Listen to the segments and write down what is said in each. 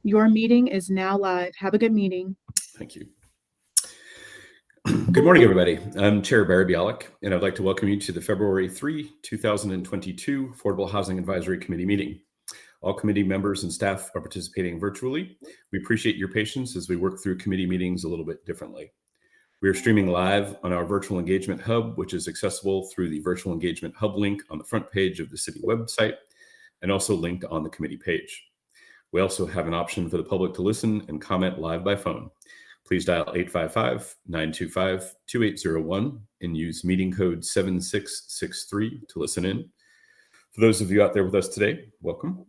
Your meeting is now live. Have a good meeting. Thank you. Good morning, everybody. I'm Chair Barry Bialik, and I'd like to welcome you to the February 3, 2022 Affordable Housing Advisory Committee meeting. All committee members and staff are participating virtually. We appreciate your patience as we work through committee meetings a little bit differently. We are streaming live on our Virtual Engagement Hub, which is accessible through the Virtual Engagement Hub link on the front page of the city website, and also linked on the committee page. We also have an option for the public to listen and comment live by phone. Please dial 855-925-2801 and use meeting code 7663 to listen in. For those of you out there with us today, welcome.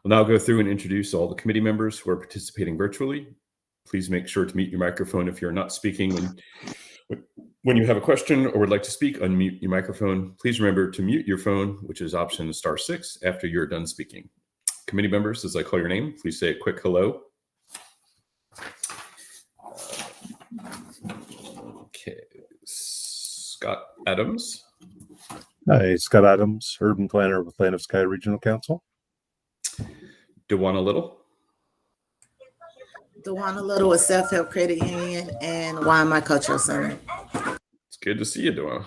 We'll now go through and introduce all the committee members who are participating virtually. Please make sure to mute your microphone if you're not speaking. When you have a question or would like to speak, unmute your microphone. Please remember to mute your phone, which is option *6 after you're done speaking. Committee members, as I call your name, please say a quick hello. Okay, Scott Adams. Hi, Scott Adams, Urban Planner with Land of Sky Regional Council. Dewana Little. Dewana Little with Self Help Credit Union and YMI Cultural Center. It's good to see you, Dewana.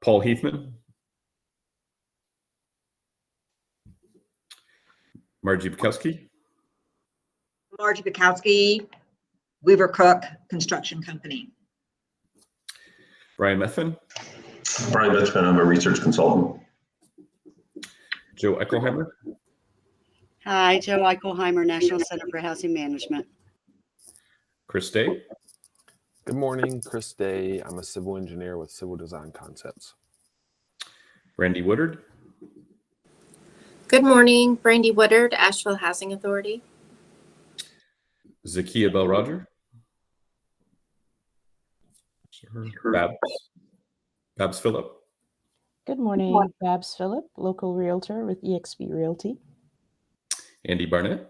Paul Heathman. Margie Bukowski. Margie Bukowski, Weaver Cook Construction Company. Brian Methvin. Brian Methvin, I'm a research consultant. Joe Eichelheimer. Hi, Joe Eichelheimer, National Center for Housing Management. Chris Day. Good morning, Chris Day. I'm a civil engineer with Civil Design Concepts. Brandy Woodard. Good morning, Brandy Woodard, Asheville Housing Authority. Zakia Bell-Roger. Babs Phillip. Good morning, Babs Phillip, local realtor with eXp Realty. Andy Barnett.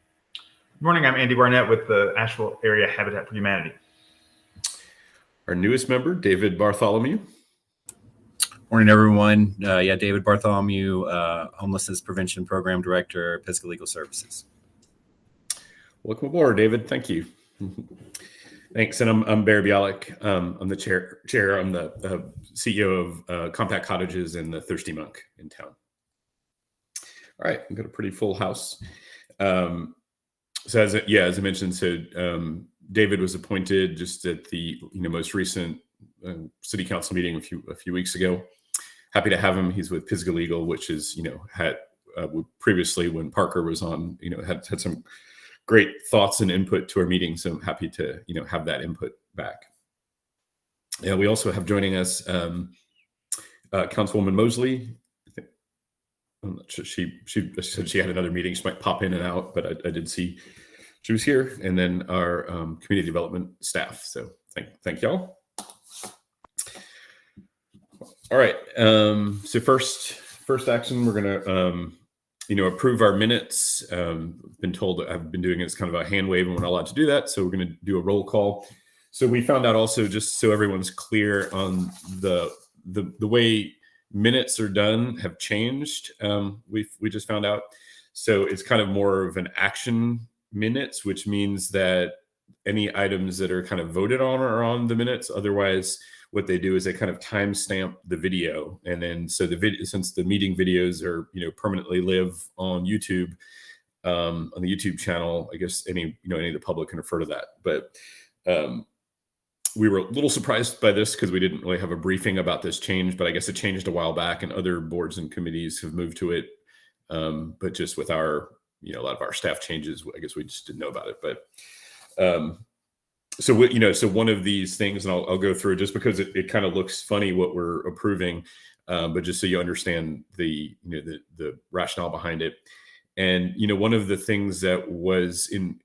Good morning, I'm Andy Barnett with the Asheville Area Habitat for Humanity. Our newest member, David Bartholomew. Morning, everyone. David Bartholomew, Homelessness Prevention Program Director, Pisgah Legal Services. Welcome aboard, David. Thank you. Thanks. And I'm Barry Bialik. I'm the chair. I'm the CEO of Compact Cottages and the Thirsty Monk in town. All right, we've got a pretty full house. So as I mentioned, David was appointed just at the most recent city council meeting a few weeks ago. Happy to have him. He's with Pisgah Legal, which is had previously when Parker was on, had some great thoughts and input to our meeting. So I'm happy to have that input back. Yeah, we also have joining us Councilwoman Mosley. I'm not sure she said she had another meeting. She might pop in and out, but I did see she was here. And then our community development staff. So thank y'all. All right. So first action, we're gonna approve our minutes. Been told that I've been doing it as kind of a hand wave and we're not allowed to do that. So we're gonna do a roll call. So we found out also, just so everyone's clear on the way minutes are done have changed. We just found out. So it's kind of more of an action minutes, which means that any items that are kind of voted on are on the minutes. Otherwise, what they do is they kind of timestamp the video, and then so the video, since the meeting videos are permanently live on YouTube, on the YouTube channel, I guess any of the public can refer to that. But we were a little surprised by this because we didn't really have a briefing about this change, but I guess it changed a while back, and other boards and committees have moved to it. But just with our a lot of our staff changes, I guess we just didn't know about it. But so one of these things, and I'll go through just because it kind of looks funny what we're approving, but just so you understand the rationale behind it. And one of the things that was in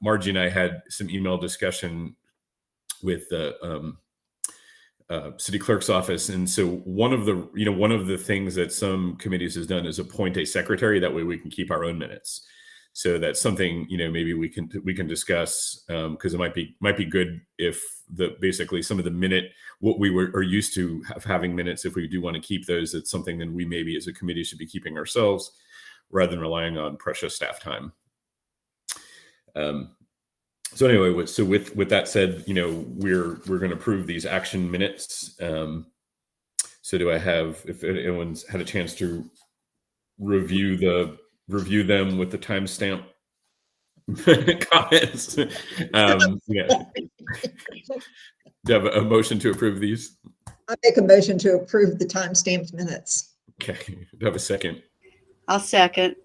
Margie and I had some email discussion with the city clerk's office, and so one of the things that some committees has done is appoint a secretary. That way we can keep our own minutes. So that's something, maybe we can discuss, because it might be good if basically some of the what we are used to having minutes, if we do want to keep those, it's something that we maybe as a committee should be keeping ourselves rather than relying on precious staff time. So anyway, so with that said, we're going to approve these action minutes. So do I have, if anyone's had a chance to review them with the timestamp comments? Yeah. Do you have a motion to approve these? I make a motion to approve the time-stamped minutes. Okay. Do you have a second? I'll second.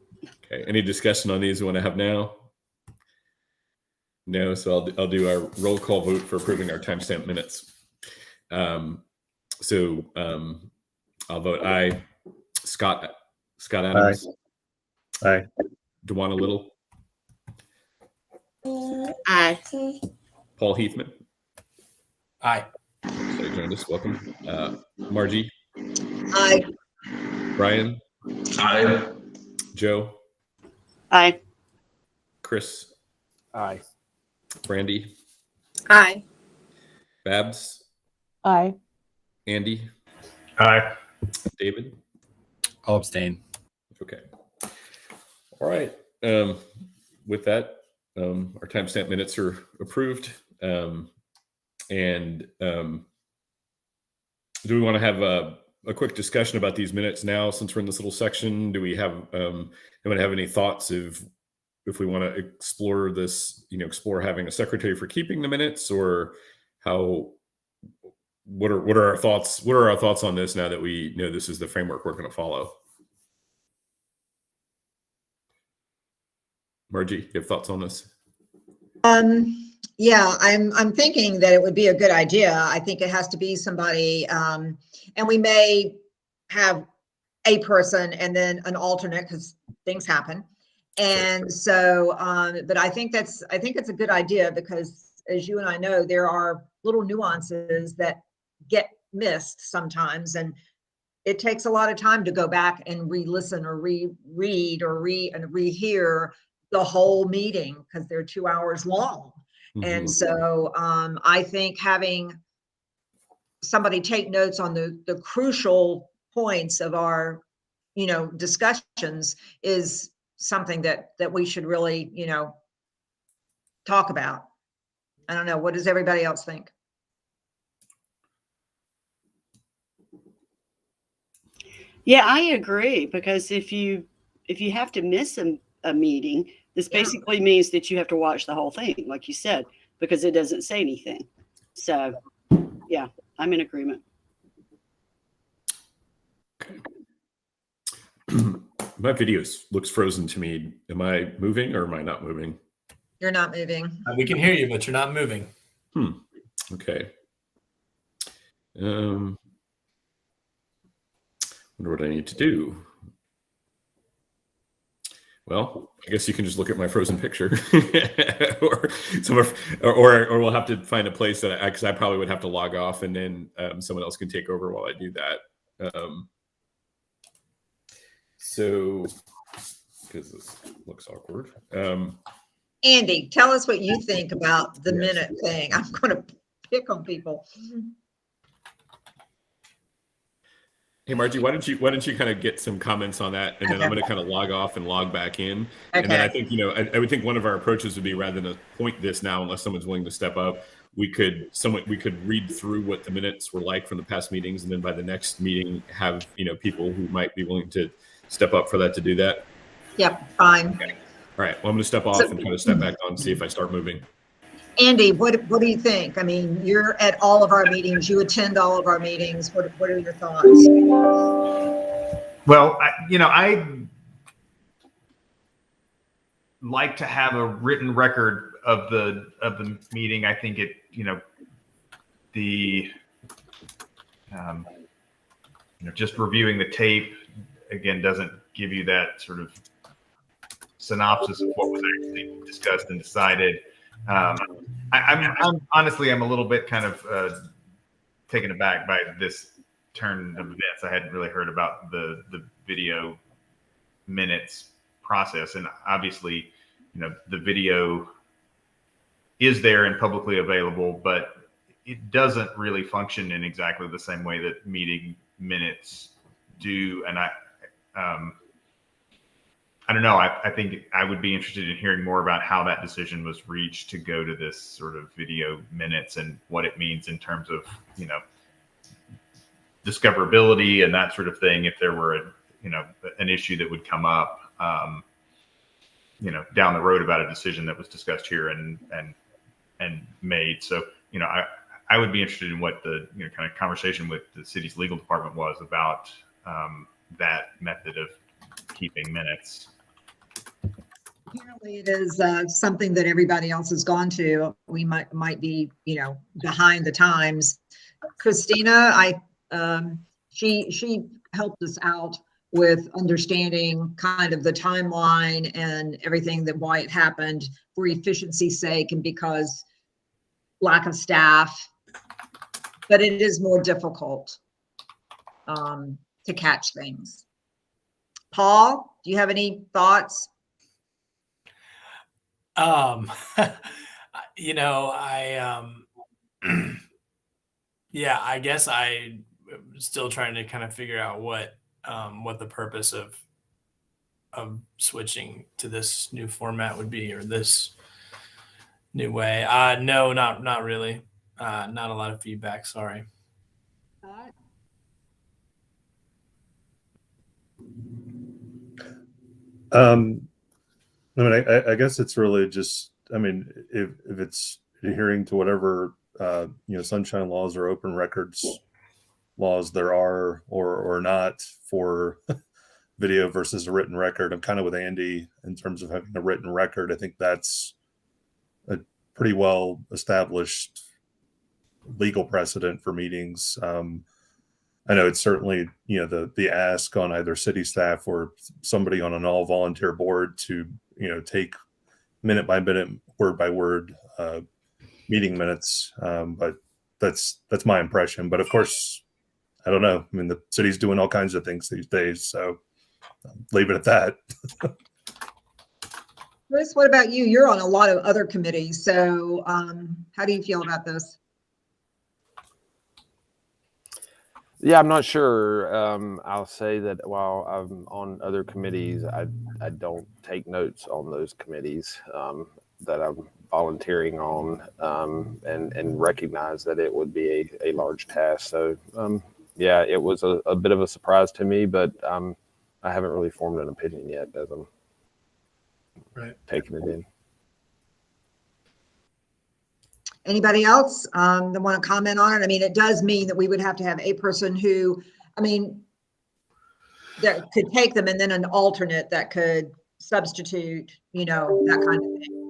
Okay. Any discussion on these we want to have now? No. So I'll do our roll call vote for approving our timestamp minutes. So I'll vote aye. Scott Adams. Aye. Dewana Little. Aye. Paul Heathman. Aye. So you joined us. Welcome. Margie. Aye. Brian. Aye. Joe. Aye. Chris. Aye. Brandy. Aye. Babs. Aye. Andy. Aye. David. I'll abstain. Okay. All right. With that, our timestamp minutes are approved. And do we want to have a quick discussion about these minutes now, since we're in this little section? Do we have anyone have any thoughts of if we want to explore this, explore having a secretary for keeping the minutes, or what are our thoughts? What are our thoughts on this now that we know this is the framework we're going to follow? Margie, you have thoughts on this? Yeah, I'm thinking that it would be a good idea. I think it has to be somebody, and we may have a person and then an alternate because things happen. And so, but I think it's a good idea because, as you and I know, there are little nuances that get missed sometimes, and it takes a lot of time to go back and re-listen or reread or rehear the whole meeting because they're 2 hours long. And so I think having somebody take notes on the crucial points of our, discussions is something that we should really, talk about. I don't know. What does everybody else think? Yeah, I agree, because if you have to miss a meeting, this basically means that you have to watch the whole thing, like you said, because it doesn't say anything. So, yeah, I'm in agreement. My video looks frozen to me. Am I moving or am I not moving? You're not moving. We can hear you, but you're not moving. Okay. Wonder what I need to do. Well, I guess you can just look at my frozen picture, or we'll have to find a place that because I probably would have to log off, and then someone else can take over while I do that. So, because this looks awkward. Andy, tell us what you think about the minute thing. I'm going to pick on people. Hey, Margie, why don't you kind of get some comments on that, and then I'm going to kind of log off and log back in. And then I think, I would think one of our approaches would be, rather than point this now, unless someone's willing to step up, we could read through what the minutes were like from the past meetings, and then by the next meeting have, people who might be willing to step up for that to do that. Yep, fine. Okay. All right. Well, I'm going to step off and kind of step back on and see if I start moving. Andy, what do you think? I mean, you're at all of our meetings. You attend all of our meetings. What are your thoughts? Well, I like to have a written record of the meeting. I think it, just reviewing the tape again doesn't give you that sort of synopsis of what was actually discussed and decided. I'm honestly, I'm a little bit kind of taken aback by this turn of events. I hadn't really heard about the video minutes process, and obviously, the video is there and publicly available, but it doesn't really function in exactly the same way that meeting minutes do. And I don't know. I think I would be interested in hearing more about how that decision was reached to go to this sort of video minutes and what it means in terms of, discoverability and that sort of thing. If there were an issue that would come up, down the road about a decision that was discussed here and made. So, I would be interested in what the kind of conversation with the city's legal department was about that method of keeping minutes. Apparently it is something that everybody else has gone to. We might be, behind the times. Christina, she helped us out with understanding kind of the timeline and everything that why it happened for efficiency's sake and because lack of staff. But it is more difficult to catch things. Paul, do you have any thoughts? I guess I'm still trying to kind of figure out what the purpose of switching to this new format would be, or this new way. No, not really. Not a lot of feedback. Sorry. I guess it's really just, if it's adhering to whatever, sunshine laws or open records laws there are or not for video versus a written record. I'm kind of with Andy in terms of having a written record. I think that's a pretty well established legal precedent for meetings. I know it's certainly, the ask on either city staff or somebody on an all volunteer board to, take minute by minute, word by word meeting minutes. But that's my impression. But of course, I don't know. The city's doing all kinds of things these days. So leave it at that. Chris, what about you? You're on a lot of other committees. So how do you feel about this? Yeah, I'm not sure. I'll say that while I'm on other committees, I don't take notes on those committees that I'm volunteering on, and recognize that it would be a large task. So yeah, it was a bit of a surprise to me, but I haven't really formed an opinion yet as I'm taking it in. Anybody else that want to comment on it? It does mean that we would have to have a person who, that could take them, and then an alternate that could substitute, that kind of thing.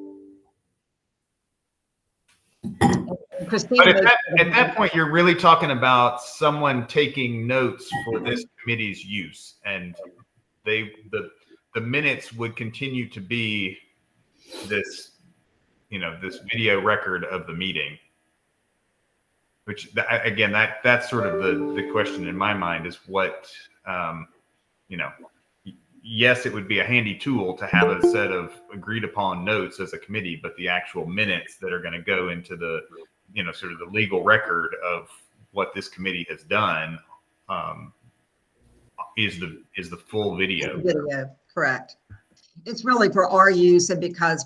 Christine, but at that point, you're really talking about someone taking notes for this committee's use, and the minutes would continue to be this, this video record of the meeting. Which again, that's sort of the question in my mind is what, yes, it would be a handy tool to have a set of agreed upon notes as a committee, but the actual minutes that are going to go into the, sort of the legal record of what this committee has done is the full video. Video, correct. It's really for our use, and because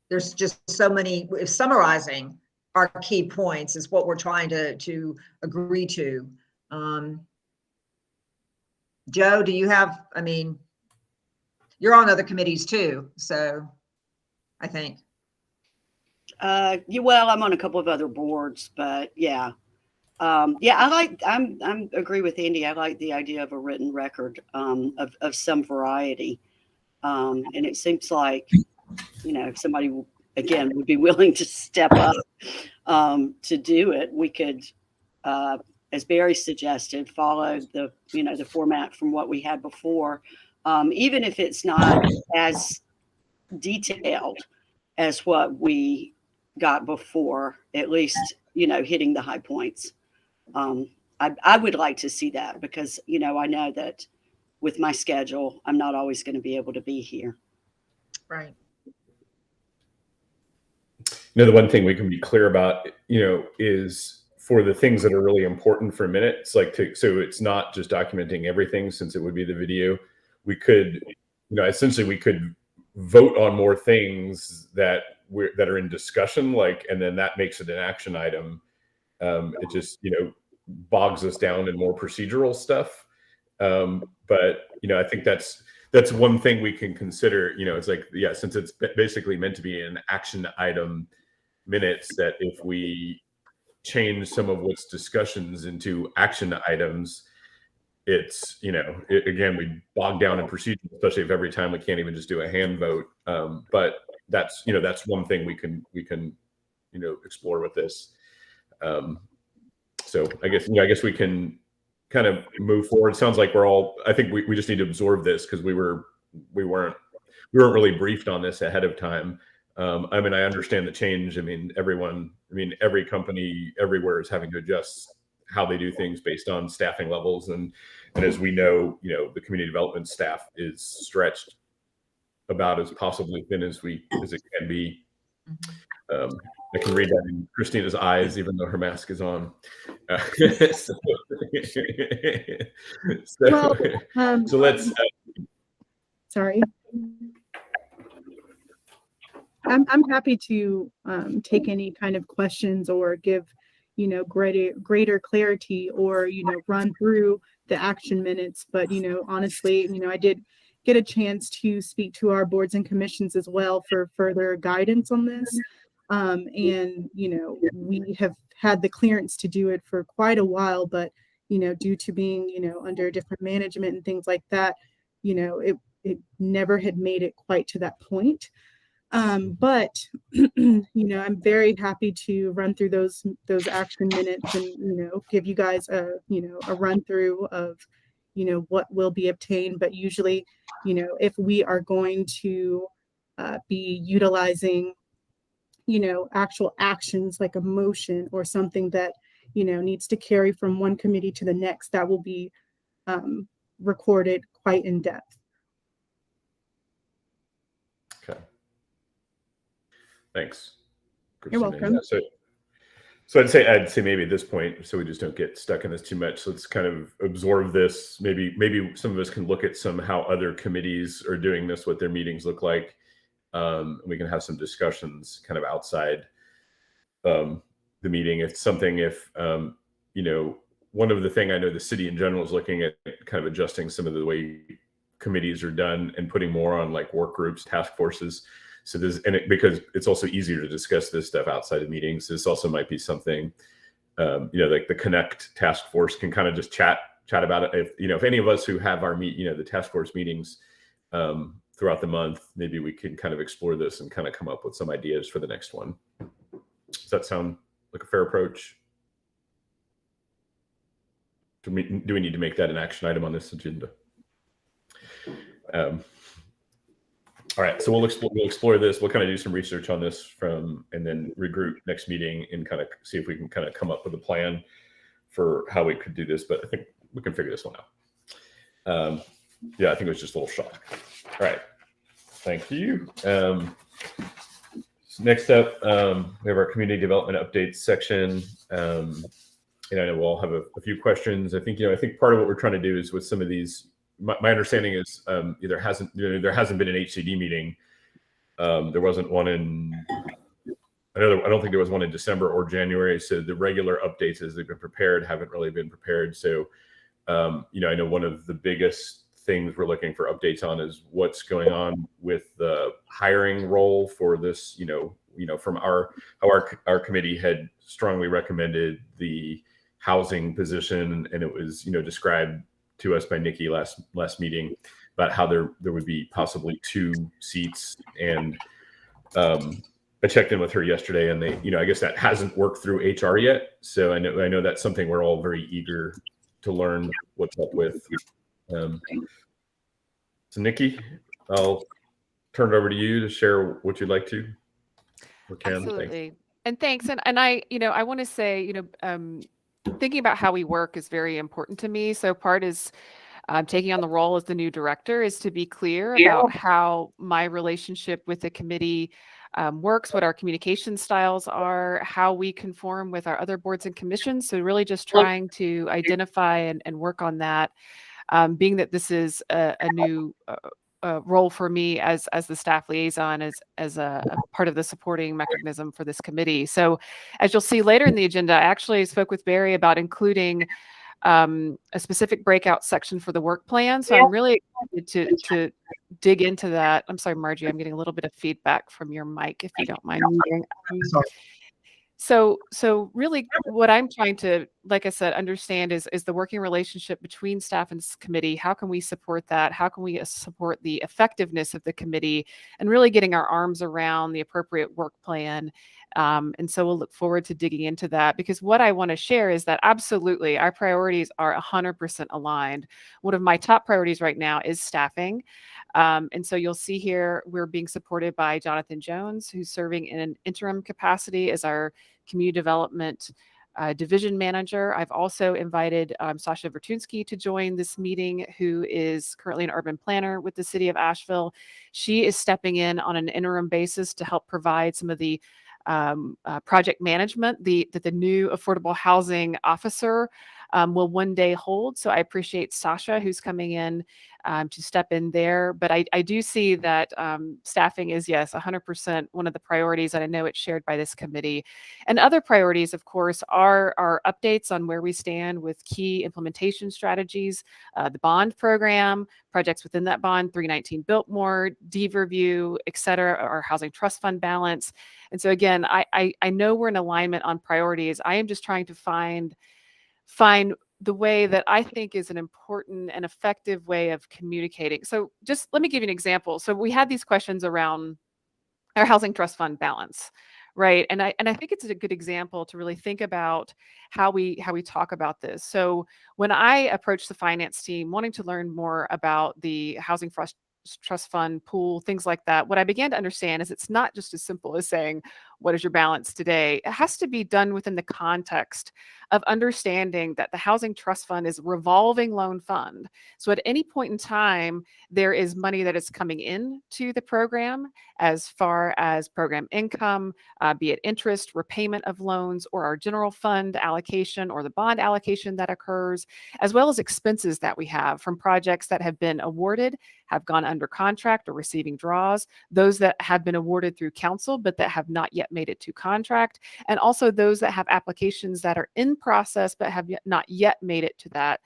there's just so many, summarizing our key points is what we're trying to agree to. Joe, do you have, you're on other committees too, so I think. Well, I'm on a couple of other boards, but yeah. I'm agree with Andy. I like the idea of a written record of some variety. And it seems like, if somebody, again, would be willing to step up to do it, we could, as Barry suggested, follow the, the format from what we had before, even if it's not as detailed as what we got before, at least, hitting the high points. I would like to see that because, I know that with my schedule, I'm not always going to be able to be here. Right. The one thing we can be clear about, is for the things that are really important for minutes, so it's not just documenting everything, since it would be the video. We could, essentially we could vote on more things that are in discussion, and then that makes it an action item. It just, bogs us down in more procedural stuff. But, I think that's one thing we can consider, it's since it's basically meant to be an action item minutes, that if we change some of what's discussions into action items, it's, again, we bog down in procedure, especially if every time we can't even just do a hand vote. But that's one thing we can, explore with this. So I guess we can kind of move forward. Sounds like I think we just need to absorb this, because we weren't really briefed on this ahead of time. I understand the change. Every company everywhere is having to adjust how they do things based on staffing levels. And as we know, the community development staff is stretched about as possibly thin as it can be. I can read that in Christina's eyes, even though her mask is on. So let's. Sorry. I'm happy to take any kind of questions or give, greater clarity, or, run through the action minutes. But, honestly, I did get a chance to speak to our boards and commissions as well for further guidance on this. And, we have had the clearance to do it for quite a while, but, due to being, under different management and things like that, it never had made it quite to that point. But, I'm very happy to run through those action minutes and, give you guys a run through of, what will be obtained. But usually, if we are going to be utilizing, actual actions like a motion or something that, needs to carry from one committee to the next, that will be recorded quite in depth. Okay. Thanks, You're Christina. welcome. Yeah, so I'd say maybe at this point, so we just don't get stuck in this too much, let's kind of absorb this. Maybe some of us can look at how other committees are doing this, what their meetings look like. We can have some discussions kind of outside the meeting. One of the thing I know the city in general is looking at kind of adjusting some of the way committees are done and putting more on like work groups, task forces. So because it's also easier to discuss this stuff outside of meetings. This also might be something, like the Connect task force can kind of just chat about it. If any of us who have our the task force meetings throughout the month, maybe we can kind of explore this and kind of come up with some ideas for the next one. Does that sound like a fair approach? Do we need to make that an action item on this agenda? All right, so we'll explore this. We'll kind of do some research on this and then regroup next meeting and kind of see if we can kind of come up with a plan for how we could do this. But I think we can figure this one out. Yeah, I think it was just a little shock. All right, thank you. Next up, we have our community development updates section. And I know we'll all have a few questions. I think part of what we're trying to do is with some of these. My understanding is there hasn't been an HCD meeting. There wasn't one I don't think there was one in December or January. So the regular updates as they've been prepared haven't really been prepared. So I know one of the biggest things we're looking for updates on is what's going on with the hiring role for this. From how our committee had strongly recommended the housing position, and it was described to us by Nikki last meeting about how there would be possibly 2 seats. And I checked in with her yesterday, and they, I guess that hasn't worked through HR yet. So I know that's something we're all very eager to learn what's up with. So Nikki, I'll turn it over to you to share what you'd like to. Or can. Absolutely. Thanks. And thanks. And I want to say, thinking about how we work is very important to me. So part is taking on the role as the new director is to be clear about how my relationship with the committee works, what our communication styles are, how we conform with our other boards and commissions. So really just trying to identify and work on that, being that this is a new role for me as the staff liaison, as a part of the supporting mechanism for this committee. So as you'll see later in the agenda, I actually spoke with Barry about including a specific breakout section for the work plan. So I'm really excited to dig into that. I'm sorry, Margie, I'm getting a little bit of feedback from your mic, if you don't mind muting. So really what I'm trying to, like I said, understand is the working relationship between staff and this committee. How can we support that? How can we support the effectiveness of the committee and really getting our arms around the appropriate work plan? And so we'll look forward to digging into that, because what I want to share is that absolutely our priorities are 100% aligned. One of my top priorities right now is staffing. And so you'll see here, we're being supported by Jonathan Jones, who's serving in an interim capacity as our community development division manager. I've also invited Sasha Vertunsky to join this meeting, who is currently an urban planner with the city of Asheville. She is stepping in on an interim basis to help provide some of the project management that the new affordable housing officer will one day hold. So I appreciate Sasha, who's coming in to step in there. But I do see that staffing is, yes, 100% one of the priorities, and I know it's shared by this committee. And other priorities, of course, are our updates on where we stand with key implementation strategies, the bond program, projects within that bond, 319 Biltmore, deed review, et cetera, our housing trust fund balance. And so again, I know we're in alignment on priorities. I am just trying to find the way that I think is an important and effective way of communicating. So just let me give you an example. So we had these questions around our housing trust fund balance, right? And I think it's a good example to really think about how we talk about this. So when I approached the finance team wanting to learn more about the housing trust fund pool, things like that, what I began to understand is it's not just as simple as saying, what is your balance today? It has to be done within the context of understanding that the housing trust fund is a revolving loan fund. So at any point in time, there is money that is coming in to the program as far as program income, be it interest, repayment of loans, or our general fund allocation or the bond allocation that occurs, as well as expenses that we have from projects that have been awarded, have gone under contract or receiving draws, those that have been awarded through council but that have not yet made it to contract, and also those that have applications that are in process but have not yet made it to that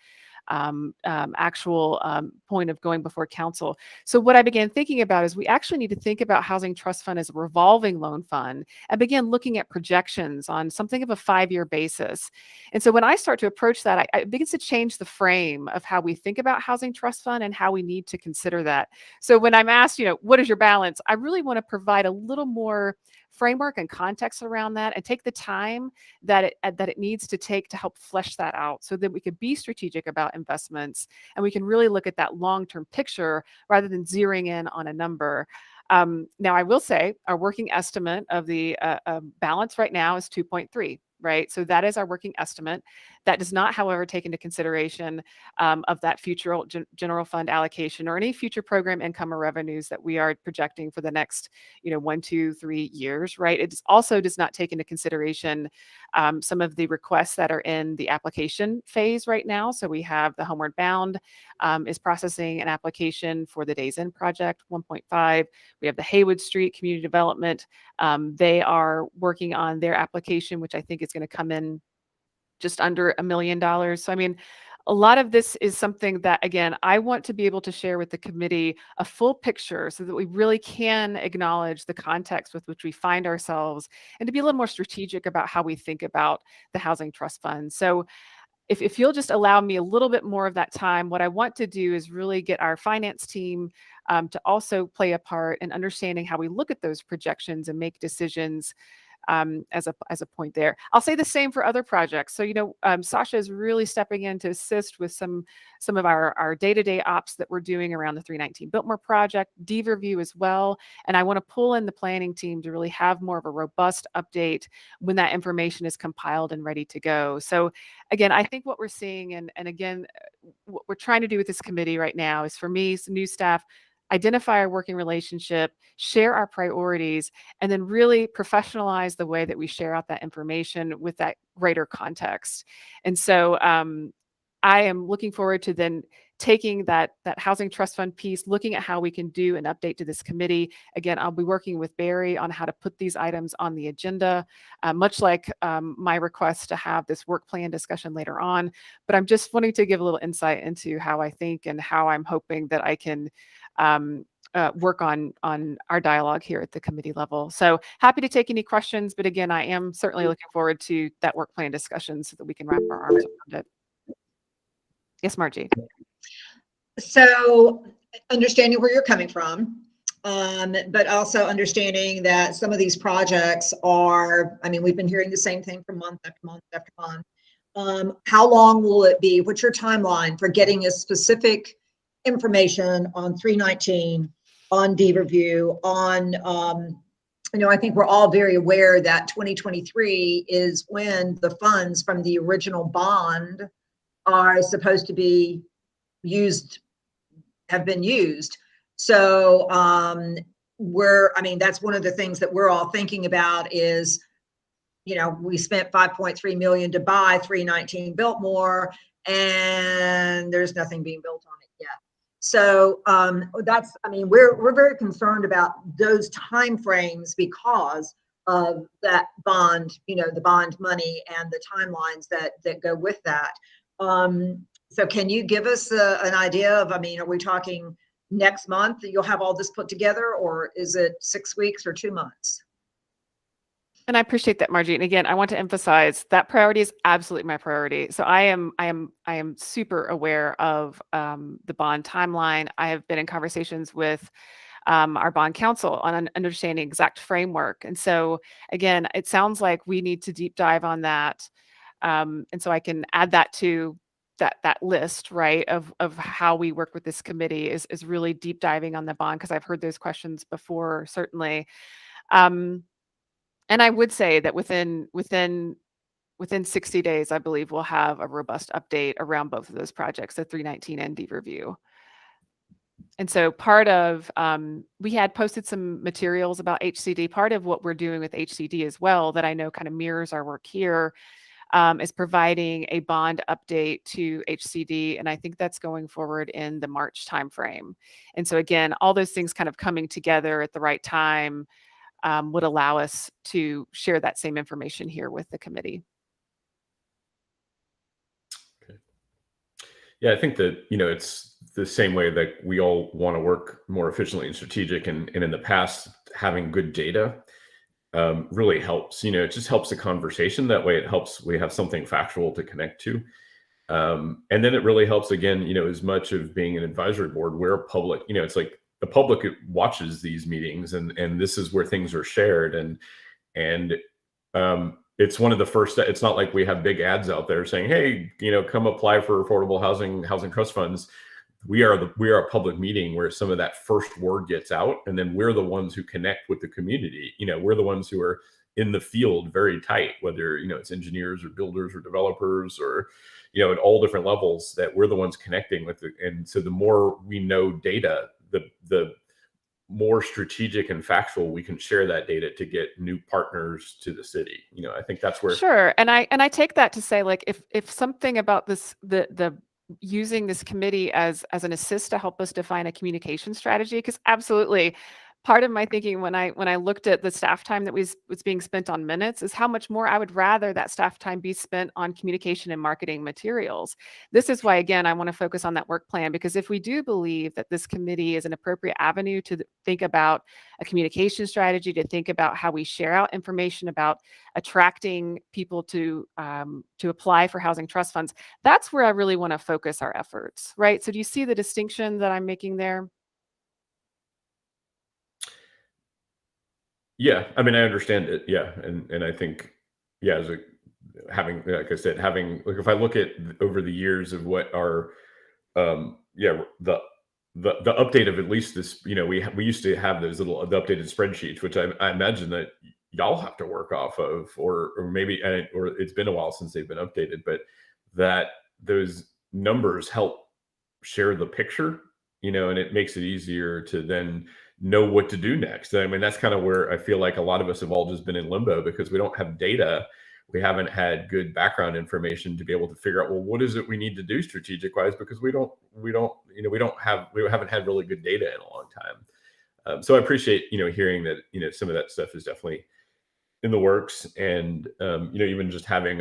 actual point of going before council. So what I began thinking about is we actually need to think about housing trust fund as a revolving loan fund and begin looking at projections on something of a 5-year basis. And so when I start to approach that, it begins to change the frame of how we think about housing trust fund and how we need to consider that. So when I'm asked, what is your balance? I really want to provide a little more framework and context around that and take the time that it needs to take to help flesh that out so that we can be strategic about investments and we can really look at that long-term picture rather than zeroing in on a number. Now, I will say our working estimate of the balance right now is 2.3. Right. So that is our working estimate. That does not, however, take into consideration of that future general fund allocation or any future program income or revenues that we are projecting for the next, 1, 2, 3 years. Right. It also does not take into consideration some of the requests that are in the application phase right now. So we have the Homeward Bound is processing an application for the Days Inn project 1.5. We have the Haywood Street Community Development. They are working on their application, which I think is going to come in just under $1 million. So, I mean, a lot of this is something that, again, I want to be able to share with the committee a full picture so that we really can acknowledge the context with which we find ourselves and to be a little more strategic about how we think about the housing trust fund. So if you'll just allow me a little bit more of that time, what I want to do is really get our finance team to also play a part in understanding how we look at those projections and make decisions as a point there. I'll say the same for other projects. So, Sasha is really stepping in to assist with some of our day-to-day ops that we're doing around the 319 Biltmore project, deed review as well. And I want to pull in the planning team to really have more of a robust update when that information is compiled and ready to go. So again, I think what we're seeing, and again, what we're trying to do with this committee right now is, for me, some new staff, identify our working relationship, share our priorities, and then really professionalize the way that we share out that information with that greater context. And so I am looking forward to then taking that housing trust fund piece, looking at how we can do an update to this committee. Again, I'll be working with Barry on how to put these items on the agenda, much like my request to have this work plan discussion later on. But I'm just wanting to give a little insight into how I think and how I'm hoping that I can work on our dialogue here at the committee level. So happy to take any questions, but again, I am certainly looking forward to that work plan discussion so that we can wrap our arms around it. Yes, Margie. So understanding where you're coming from, but also understanding that some of these projects are, I mean, we've been hearing the same thing for month after month after month. How long will it be? What's your timeline for getting a specific information on 319, on deed review, on, I think we're all very aware that 2023 is when the funds from the original bond are supposed to be used, have been used. So that's one of the things that we're all thinking about is, we spent 5.3 million to buy 319 Biltmore, and there's nothing being built on it yet. So we're very concerned about those timeframes because of that bond, the bond money and the timelines that go with that. So can you give us an idea of, are we talking next month that you'll have all this put together, or is it 6 weeks or 2 months? And I appreciate that, Margie. And again, I want to emphasize that priority is absolutely my priority. So I am super aware of the bond timeline. I have been in conversations with our bond counsel on understanding exact framework. And so again, it sounds like we need to deep dive on that. And so I can add that to that list, right, of how we work with this committee is really deep diving on the bond, because I've heard those questions before, certainly. And I would say that within 60 days, I believe we'll have a robust update around both of those projects, the 319 and deed review. And so part of, we had posted some materials about HCD. Part of what we're doing with HCD as well, that I know kind of mirrors our work here, is providing a bond update to HCD. And I think that's going forward in the March timeframe. And so again, all those things kind of coming together at the right time would allow us to share that same information here with the committee. Okay. Yeah, I think that, it's the same way that we all want to work more efficiently and strategic. And in the past, having good data really helps. It just helps the conversation. That way it helps, we have something factual to connect to. And then it really helps, again, as much of being an advisory board, we're public, it's like, the public watches these meetings, and this is where things are shared, and it's one of the first. It's not like we have big ads out there saying, "Hey, come apply for affordable housing trust funds." We are a public meeting where some of that first word gets out, and then we're the ones who connect with the community. We're the ones who are in the field very tight, whether it's engineers or builders or developers or at all different levels, that we're the ones connecting with it. And so the more we know data, the more strategic and factual we can share that data to get new partners to the city. I think that's where. Sure. And I take that to say, like, if something about this, the using this committee as an assist to help us define a communication strategy, because absolutely part of my thinking when I looked at the staff time that was being spent on minutes is how much more I would rather that staff time be spent on communication and marketing materials. This is why, again, I want to focus on that work plan, because if we do believe that this committee is an appropriate avenue to think about a communication strategy, to think about how we share out information about attracting people to apply for housing trust funds, that's where I really want to focus our efforts, right? So do you see the distinction that I'm making there? Yeah, I mean, I understand it. Yeah, and I think, yeah, as a having, like I said, having, like, if I look at over the years of what our yeah, the update of at least this, we used to have those little the updated spreadsheets, which I imagine that y'all have to work off of, or maybe, or it's been a while since they've been updated, but that those numbers help share the picture, and it makes it easier to then know what to do next. I mean, that's kind of where I feel like a lot of us have all just been in limbo because we don't have data. We haven't had good background information to be able to figure out, well, what is it we need to do strategic wise, because we haven't had really good data in a long time. So I appreciate, hearing that, some of that stuff is definitely in the works, and even just having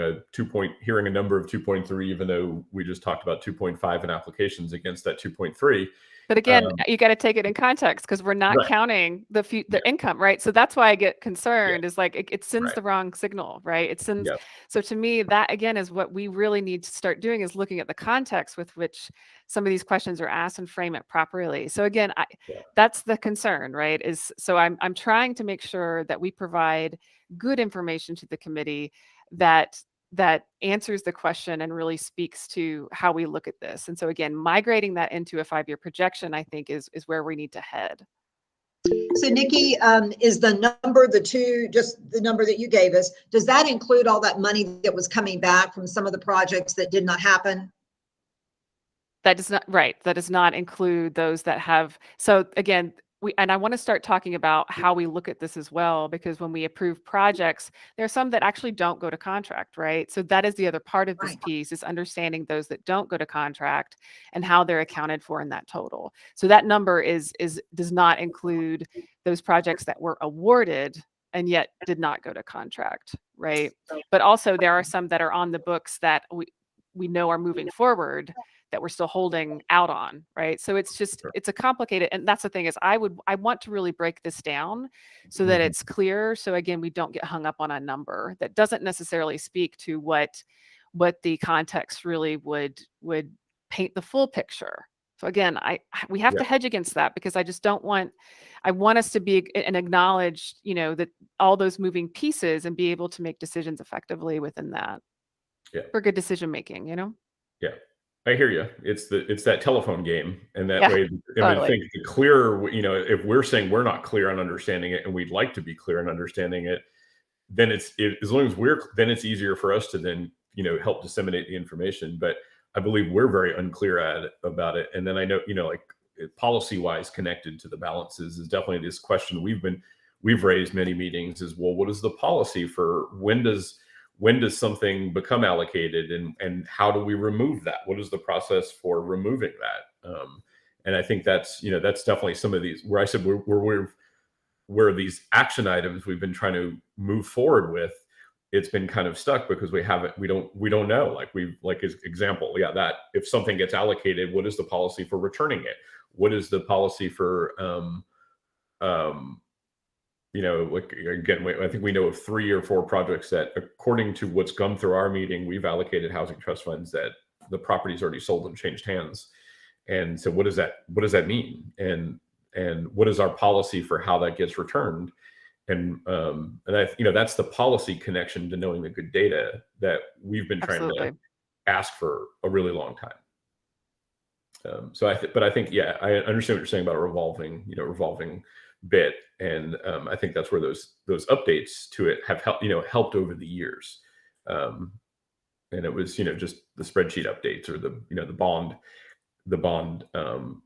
hearing a number of 2.3, even though we just talked about 2.5 in applications against that 2.3. But again, you got to take it in context, because we're not Right. counting the income, right? So that's why I get concerned. Is like it sends the wrong signal, right? It sends. Yeah. So to me, that again is what we really need to start doing, is looking at the context with which some of these questions are asked and frame it properly. So again, that's the concern, right? Is so I'm trying to make sure that we provide good information to the committee that answers the question and really speaks to how we look at this. And so again, migrating that into a 5-year projection, I think is where we need to head. So Nikki, is the number, just the number that you gave us, does that include all that money that was coming back from some of the projects that did not happen? That does not, right. That does not include those that have. So again, and I want to start talking about how we look at this as well, because when we approve projects, there are some that actually don't go to contract, right? So that is the other part of this piece, is understanding those that don't go to contract and how they're accounted for in that total. So that number does not include those projects that were awarded and yet did not go to contract, right? But also there are some that are on the books that we know are moving forward, that we're still holding out on, right? So it's just, it's a complicated, and that's the thing, is I want to really break this down so that it's clear. So again, we don't get hung up on a number that doesn't necessarily speak to what the context really would paint the full picture. So again, we have to hedge against that, because I just don't want, I want us to be and acknowledge, that all those moving pieces, and be able to make decisions effectively within that. Yeah. For good decision making, Yeah. I hear you. It's that telephone game, and that way, totally. I think the clearer, if we're saying we're not clear on understanding it, and we'd like to be clear on understanding it, then as long as then it's easier for us to then, help disseminate the information. But I believe we're very unclear about it. And then I know, like policy wise connected to the balances is definitely this question we've raised many meetings is, well, what is the policy for when does something become allocated, and how do we remove that? What is the process for removing that? And I think that's definitely some of these where I said where these action items we've been trying to move forward with, it's been kind of stuck because we don't know. Like as example, that if something gets allocated, what is the policy for returning it? What is the policy for like again, I think we know of 3 or 4 projects that, according to what's gone through our meeting, we've allocated housing trust funds that the property's already sold and changed hands. And so what does that mean? And what is our policy for how that gets returned? And that's the policy connection to knowing the good data that we've been trying to ask for a really long time. So I think, yeah, I understand what you're saying about a revolving bit, and I think that's where those updates to it have helped over the years. And it was just the spreadsheet updates, or the bond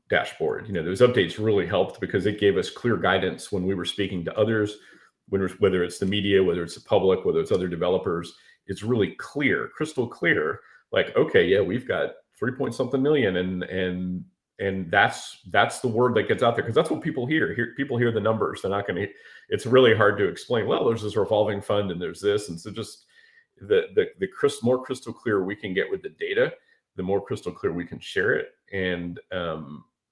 dashboard. Those updates really helped because it gave us clear guidance when we were speaking to others, whether it's the media, whether it's the public, whether it's other developers. It's really clear, crystal clear. Like, okay, yeah, we've got 3-point-something million, and that's the word that gets out there, because that's what people hear. People hear the numbers. They're not going to. It's really hard to explain. Well, there's this revolving fund, and there's this, and so just the more crystal clear we can get with the data, the more crystal clear we can share it, and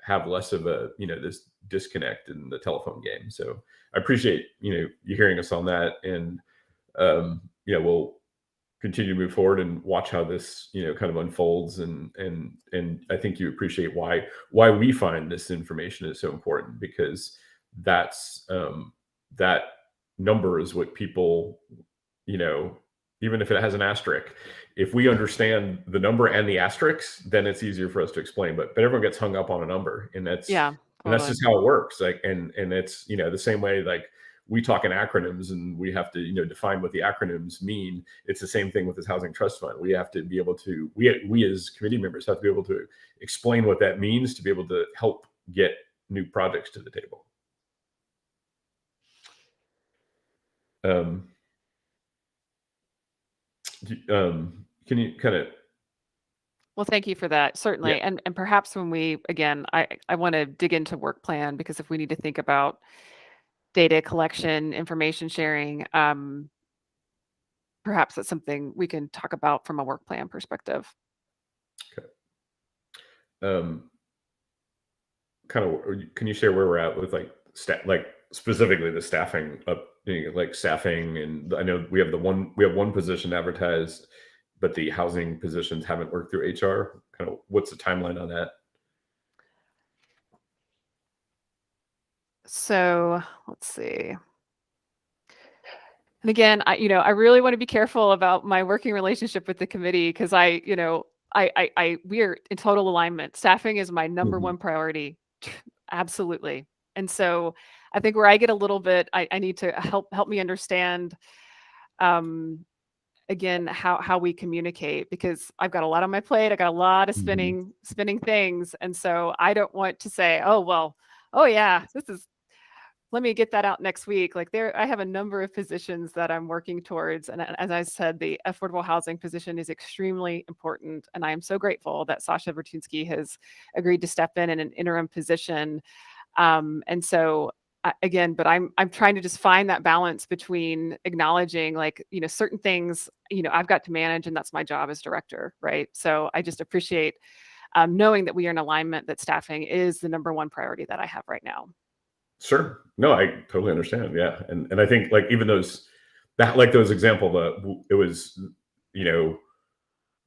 have less of a this disconnect in the telephone game. So I appreciate you hearing us on that, and we'll continue to move forward and watch how this kind of unfolds, and I think you appreciate why we find this information is so important, because that's that number is what people, even if it has an asterisk, if we understand the number and the asterisks, then it's easier for us to explain. But everyone gets hung up on a number, and that's totally. just how it works. Like, and it's the same way, like we talk in acronyms, and we have to define what the acronyms mean. It's the same thing with this housing trust fund. We have to be able to we as committee members have to be able to explain what that means to be able to help get new projects to the table. Can you kind of? Well, thank you for that. Certainly. Yeah. And perhaps when we, again, I want to dig into work plan, because if we need to think about data collection, information sharing, perhaps that's something we can talk about from a work plan perspective. Okay. Kind of, can you share where we're at with like specifically the staffing up, like staffing? And I know we have one position advertised, but the housing positions haven't worked through HR. Kind of, what's the timeline on that? So let's see. And again, I really want to be careful about my working relationship with the committee, because we are in total alignment. Staffing is my number one priority. Absolutely. And so I think where I get a little bit, I need to help me understand, again, how we communicate, because I've got a lot on my plate. I got a lot of spinning things. And so I don't want to say, let me get that out next week. Like, I have a number of positions that I'm working towards. And as I said, the affordable housing position is extremely important. And I am so grateful that Sasha Vertinsky has agreed to step in an interim position. And so again, but I'm trying to just find that balance between acknowledging, certain things, I've got to manage, and that's my job as director. Right. So I just appreciate knowing that we are in alignment, that staffing is the number one priority that I have right now. Sure. No, I totally understand. Yeah. And I think even those example, it was,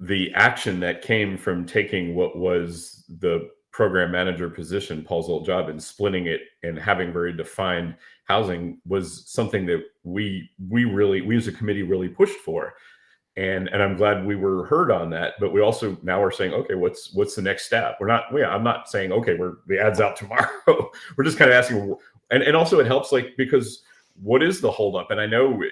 the action that came from taking what was the program manager position, Paul's old job, and splitting it and having very defined housing was something that we as a committee really pushed for. And I'm glad we were heard on that, but we also now are saying, okay, what's the next step? I'm not saying, okay, the ad's out tomorrow. We're just kind of asking, and also it helps, because what is the holdup? And I know,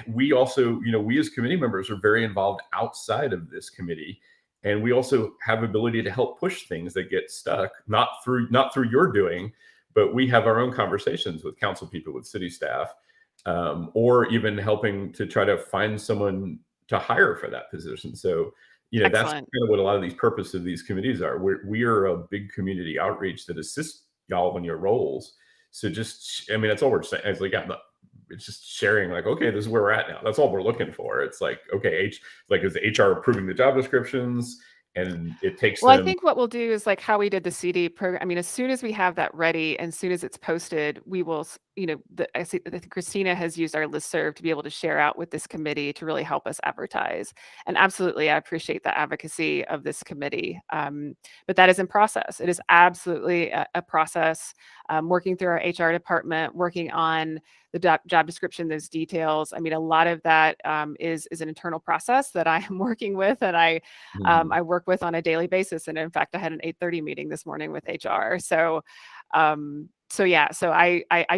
we also, we as committee members are very involved outside of this committee, and we also have ability to help push things that get stuck, not through your doing, but we have our own conversations with council people, with city staff, or even helping to try to find someone to hire for that position. So, that's Excellent. kind of what a lot of these purposes of these committees are. We are a big community outreach that assists y'all in your roles. So that's all we're saying. It's it's just sharing, okay, this is where we're at now. That's all we're looking for. It's okay, is the HR approving the job descriptions? And it takes Well, them. I think what we'll do is how we did the CD program. I mean, as soon as we have that ready, and as soon as it's posted, we will, I see that Christina has used our listserv to be able to share out with this committee to really help us advertise. And absolutely, I appreciate the advocacy of this committee. But that is in process. It is absolutely a process. Working through our HR department, working on the job description, those details. I mean, a lot of that is an internal process that I am working with, and I work with on a daily basis. And in fact, I had an 8:30 meeting this morning with HR. So I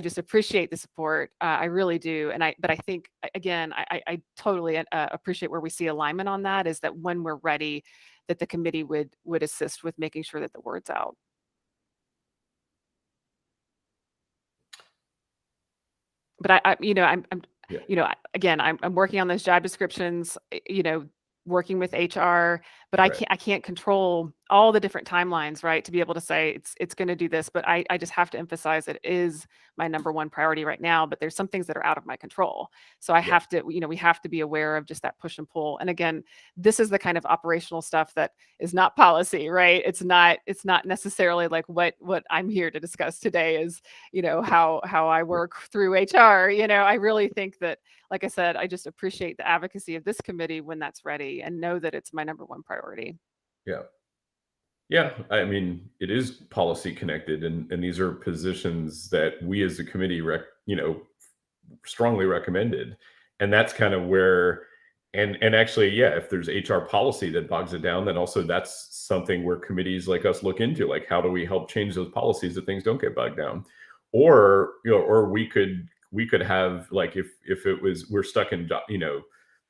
just appreciate the support. I really do. But I think, again, I totally appreciate where we see alignment on that, is that when we're ready, that the committee would assist with making sure that the word's out. But I'm working on those job descriptions, working with HR, but I can't control all the different timelines, right? To be able to say it's going to do this, but I just have to emphasize it is my number one priority right now, but there's some things that are out of my control. So I have to, we have to be aware of just that push and pull. And again, this is the kind of operational stuff that is not policy, right? It's not necessarily what I'm here to discuss today is, how I work through HR. I really think that, like I said, I just appreciate the advocacy of this committee when that's ready, and know that it's my number one priority. Yeah. Yeah. I mean, it is policy connected, and these are positions that we as a committee, strongly recommended. And that's kind of where, and actually, yeah, if there's HR policy that bogs it down, then also that's something where committees like us look into, like, how do we help change those policies that things don't get bogged down? Or, or we could have, like, if it was, we're stuck in,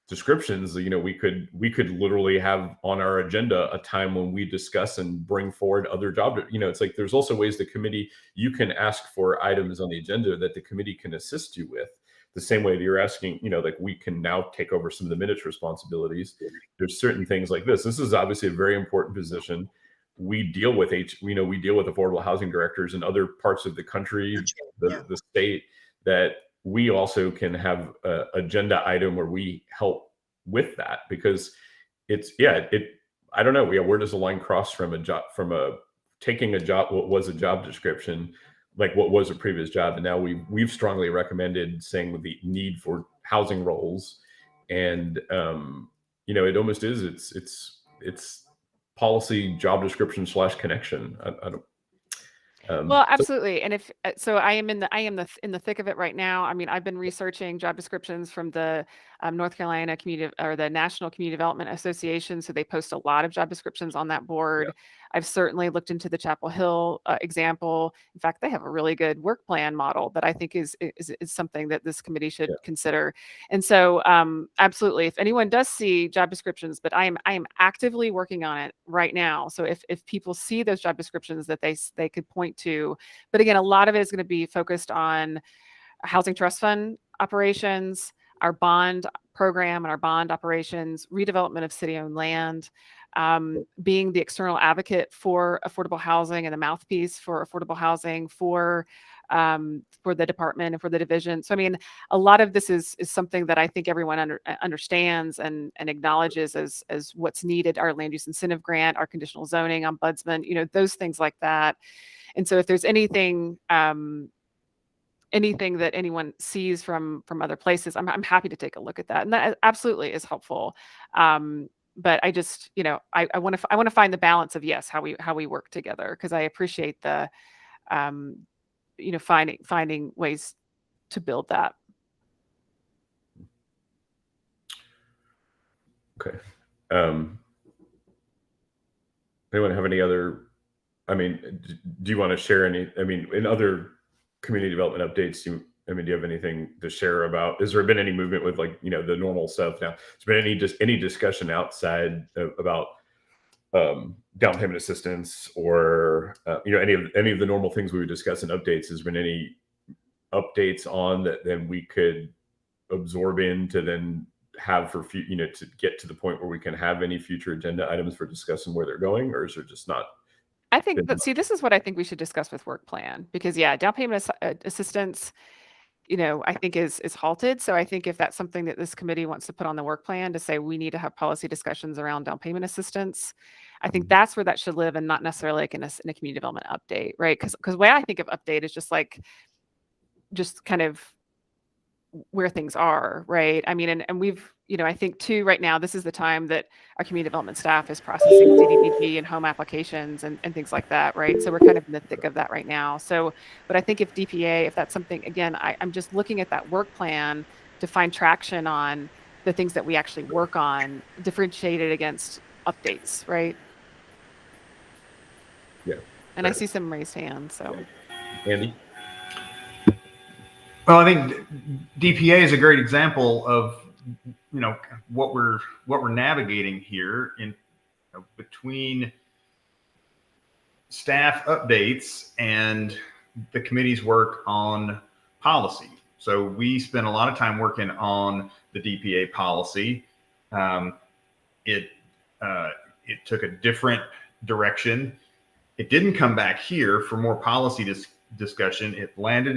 descriptions, we could literally have on our agenda a time when we discuss and bring forward other job, it's like, there's also ways the committee, you can ask for items on the agenda that the committee can assist you with, the same way that you're asking, like, we can now take over some of the minutes responsibilities. There's certain things like this is obviously a very important position. We deal with we deal with affordable housing directors in other parts of the country, the state, that we also can have an agenda item where we help with that, because I don't know. Where does the line cross from taking a job, what was a job description, like what was a previous job, and now we've strongly recommended saying with the need for housing roles, and it almost is, it's policy job description / connection. I don't. Well, absolutely. And if so, I am in the thick of it right now. I mean, I've been researching job descriptions from the North Carolina Community, or the National Community Development Association. So they post a lot of job descriptions on that board. I've certainly looked into the Chapel Hill example. In fact, they have a really good work plan model that I think is something that this committee should consider. And so, absolutely, if anyone does see job descriptions, but I am actively working on it right now. So if people see those job descriptions that they could point to, but again, a lot of it is going to be focused on housing trust fund operations, our bond program and our bond operations, redevelopment of city-owned land, being the external advocate for affordable housing and the mouthpiece for affordable housing for the department and for the division. So, I mean, a lot of this is something that I think everyone understands and acknowledges as what's needed. Our land use incentive grant, our conditional zoning, ombudsman, those things like that. And so if there's anything that anyone sees from other places, I'm happy to take a look at that. And that absolutely is helpful. But I just, I want to find the balance of, yes, how we work together, because I appreciate the, finding ways to build that. Okay. Anyone have any other, do you want to share any, in other community development updates, do you have anything to share about? Has there been any movement with, like, the normal stuff now? Has there been any discussion outside about down payment assistance or any of the normal things we would discuss in updates? Has there been any updates on that then we could absorb in to then have for to get to the point where we can have any future agenda items for discussing where they're going, or is there just not? I think that, this is what I think we should discuss with work plan, because down payment assistance, I think is halted. So I think if that's something that this committee wants to put on the work plan, to say we need to have policy discussions around down payment assistance, I think that's where that should live, and not necessarily like in a community development update, right? Because the way I think of update is just kind of where things are, right? I mean, and we've, I think too, right now, this is the time that our community development staff is processing CDBG and home applications and things like that, right? So we're kind of in the thick of that right now. So, but I think if DPA, if that's something, again, I'm just looking at that work plan to find traction on the things that we actually work on, differentiated against updates, right? Yeah. And I see some raised hands, so. Andy? Well, I think DPA is a great example of what we're navigating here in between staff updates and the committee's work on policy. So we spent a lot of time working on the DPA policy. It took a different direction. It didn't come back here for more policy discussion. It landed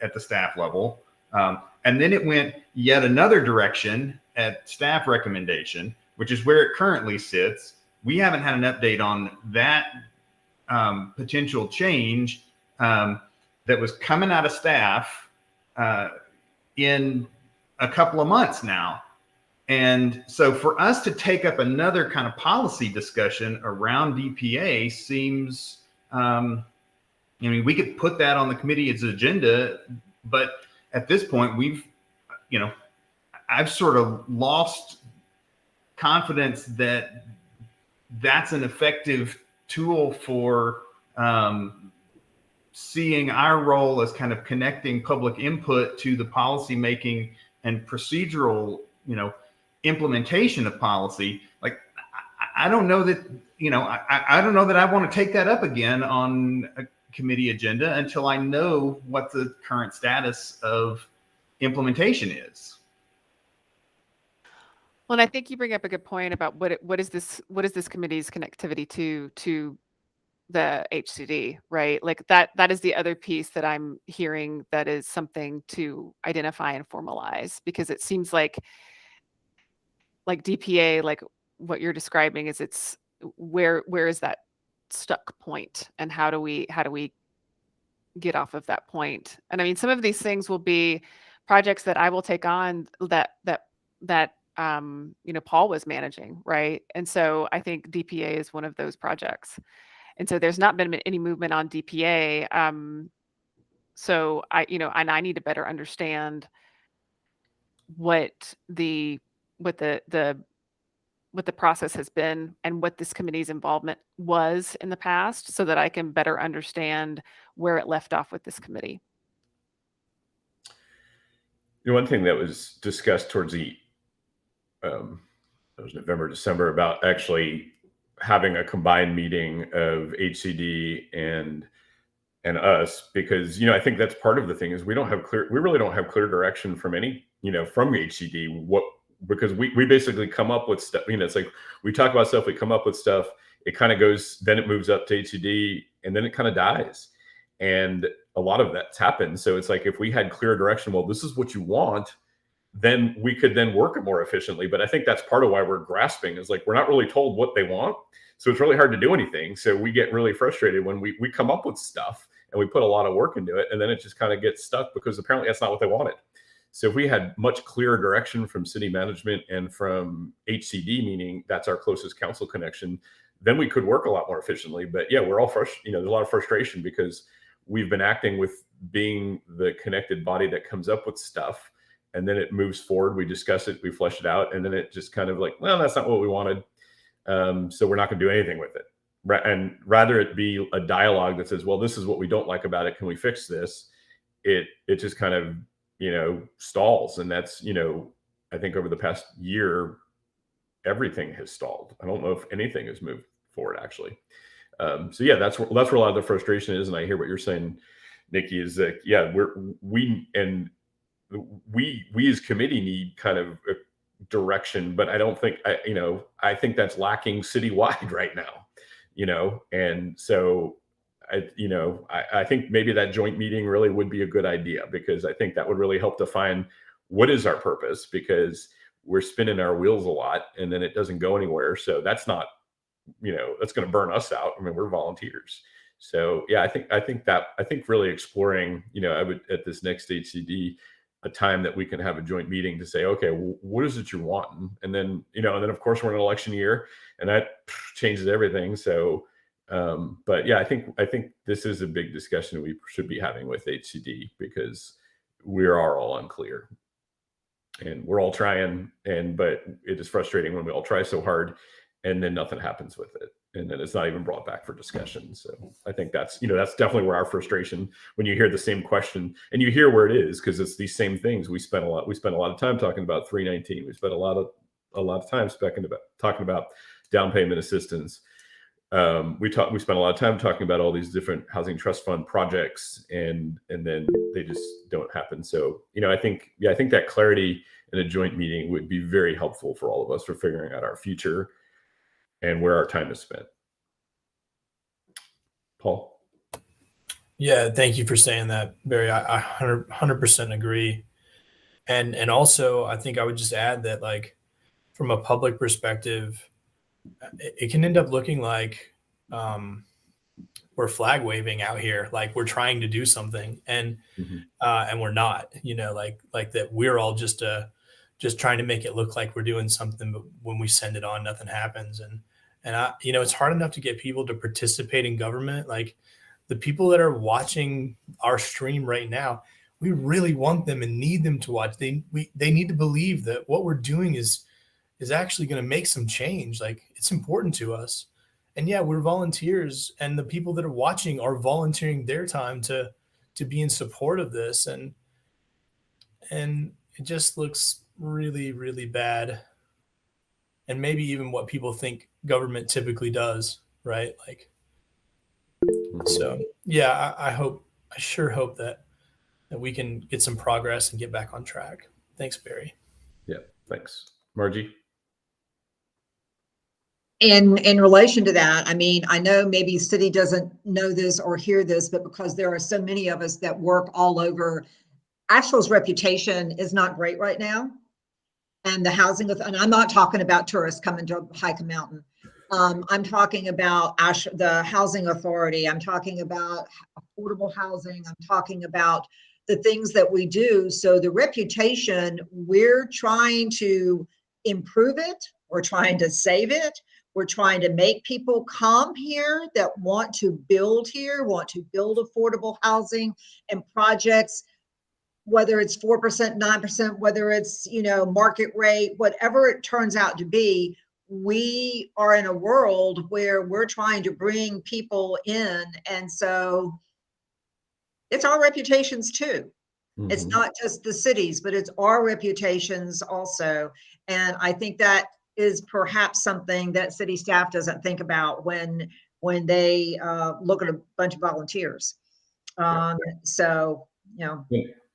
at the staff level, and then it went yet another direction at staff recommendation, which is where it currently sits. We haven't had an update on that potential change that was coming out of staff in a couple of months now. And so for us to take up another kind of policy discussion around DPA seems, we could put that on the committee's agenda, but at this point, I've sort of lost confidence that that's an effective tool for seeing our role as kind of connecting public input to the policy making and procedural, implementation of policy. Like, I don't know that, I don't know that I want to take that up again on a committee agenda until I know what the current status of implementation is. Well, and I think you bring up a good point about what is this committee's connectivity to the HCD, right? Like that is the other piece that I'm hearing that is something to identify and formalize, because it seems like DPA, like what you're describing, is it's where is that stuck point, and how do we get off of that point? And I mean, some of these things will be projects that I will take on that Paul was managing, right? And so I think DPA is one of those projects. And so there's not been any movement on DPA. So I need to better understand what the process has been and what this committee's involvement was in the past, so that I can better understand where it left off with this committee. One thing that was discussed towards it was November, December, about actually having a combined meeting of HCD and us, because I think that's part of the thing is we really don't have clear direction from from HCD, because we basically come up with stuff. It's like we talk about stuff, we come up with stuff, it kind of goes, then it moves up to HCD, and then it kind of dies. And a lot of that's happened. So it's like, if we had clear direction, well, this is what you want, then we could then work it more efficiently. But I think that's part of why we're grasping, is like, we're not really told what they want. So it's really hard to do anything. So we get really frustrated when we come up with stuff and we put a lot of work into it, and then it just kind of gets stuck because apparently that's not what they wanted. So if we had much clearer direction from city management and from HCD, meaning that's our closest council connection, then we could work a lot more efficiently. But yeah, we're all frustrated. There's a lot of frustration because we've been acting with being the connected body that comes up with stuff, and then it moves forward. We discuss it, we flesh it out, and then it just kind of like, well, that's not what we wanted. So we're not going to do anything with it. And rather it be a dialogue that says, well, this is what we don't like about it. Can we fix this? It just kind of, stalls. And that's, I think over the past year, everything has stalled. I don't know if anything has moved forward, actually. So yeah, that's where a lot of the frustration is. And I hear what you're saying, Nikki, is that, yeah, we as committee need kind of a direction, but I don't think, I think that's lacking citywide right now, and so I think maybe that joint meeting really would be a good idea, because I think that would really help define what is our purpose, because we're spinning our wheels a lot and then it doesn't go anywhere. So that's not, that's going to burn us out. I mean, we're volunteers. So yeah, I think really exploring, I would, at this next HCD, a time that we can have a joint meeting to say, okay, what is it you're wanting? And then, and then of course we're in an election year, and that changes everything. So, but yeah, I think this is a big discussion we should be having with HCD, because we are all unclear, and we're all trying, but it is frustrating when we all try so hard and then nothing happens with it, and then it's not even brought back for discussion. So I think that's that's definitely where our frustration, when you hear the same question and you hear where it is, because it's these same things. We spent a lot of time talking about 319. We spent a lot of time talking about down payment assistance. We spent a lot of time talking about all these different housing trust fund projects, and then they just don't happen. So I think that clarity in a joint meeting would be very helpful for all of us for figuring out our future and where our time is spent. Paul? Yeah, thank you for saying that, Barry. I 100% agree. And also, I think I would just add that, like, from a public perspective, it can end up looking like we're flag waving out here, like we're trying to do something, and we're not. Like that we're all just trying to make it look like we're doing something, but when we send it on, nothing happens. And it's hard enough to get people to participate in government. Like the people that are watching our stream right now, we really want them and need them to watch. They need to believe that what we're doing is actually going to make some change. Like, it's important to us. And yeah, we're volunteers, and the people that are watching are volunteering their time to be in support of this. And it just looks really, really bad. And maybe even what people think government typically does, right? Like, so yeah, I sure hope that we can get some progress and get back on track. Thanks, Barry. Yeah, thanks. Margie? In relation to that, I mean, I know maybe city doesn't know this or hear this, but because there are so many of us that work all over, Asheville's reputation is not great right now. And the housing, and I'm not talking about tourists coming to hike a mountain. I'm talking about the housing authority. I'm talking about affordable housing. I'm talking about the things that we do. So the reputation, we're trying to improve it. We're trying to save it. We're trying to make people come here that want to build here, want to build affordable housing and projects, whether it's 4%, 9%, whether it's, market rate, whatever it turns out to be. We are in a world where we're trying to bring people in. And so it's our reputations too. Mm-hmm. It's not just the cities, but it's our reputations also. And I think that is perhaps something that city staff doesn't think about when they look at a bunch of volunteers. So,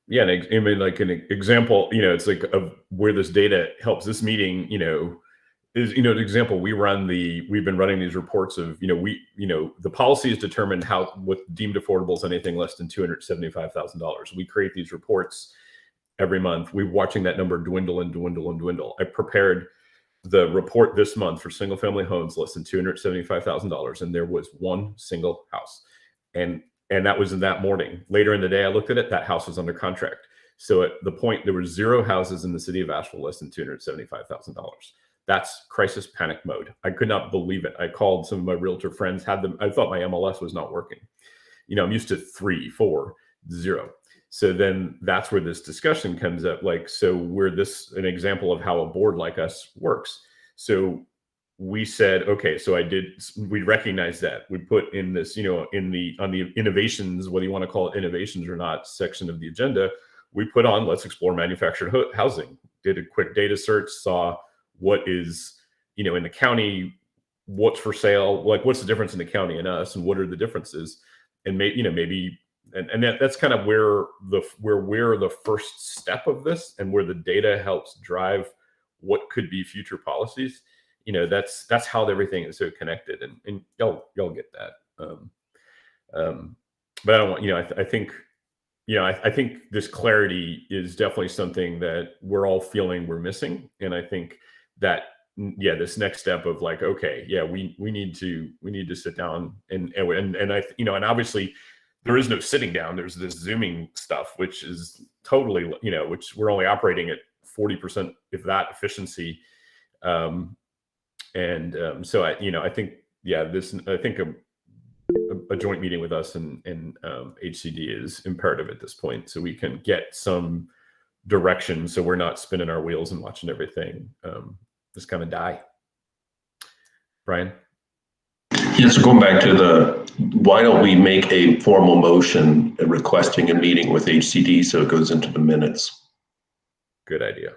Yeah, I mean, like an example, it's like of where this data helps this meeting, is, an example. We've been running these reports of, the policies determine what deemed affordable is anything less than $275,000. We create these reports every month. We're watching that number dwindle and dwindle and dwindle. I prepared the report this month for single family homes less than $275,000, and there was one single house. And that was in that morning. Later in the day, I looked at it, that house was under contract. So at the point, there were 0 houses in the city of Asheville less than $275,000. That's crisis panic mode. I could not believe it. I called some of my realtor friends, I thought my MLS was not working. I'm used to 3, 4, 0. So then that's where this discussion comes up. Like, so we're an example of how a board like us works. So we said, okay, so we recognize that. We put in this, on the innovations, whether you want to call it innovations or not, section of the agenda, we put on, let's explore manufactured housing. Did a quick data search, saw what is, in the county, what's for sale, like what's the difference in the county and us, and what are the differences? And maybe, and that's kind of where we're the first step of this, and where the data helps drive what could be future policies. That's how everything is so connected, and y'all get that. But I don't want, I think this clarity is definitely something that we're all feeling we're missing. And I think that, this next step of like, okay, we need to sit down and and obviously there is no sitting down. There's this Zooming stuff, which is totally, which we're only operating at 40%, if that, efficiency. So I think, I think a joint meeting with us and HCD is imperative at this point, so we can get some direction, so we're not spinning our wheels and watching everything just kind of die. Brian? Yeah, so going back to why don't we make a formal motion requesting a meeting with HCD so it goes into the minutes? Good idea.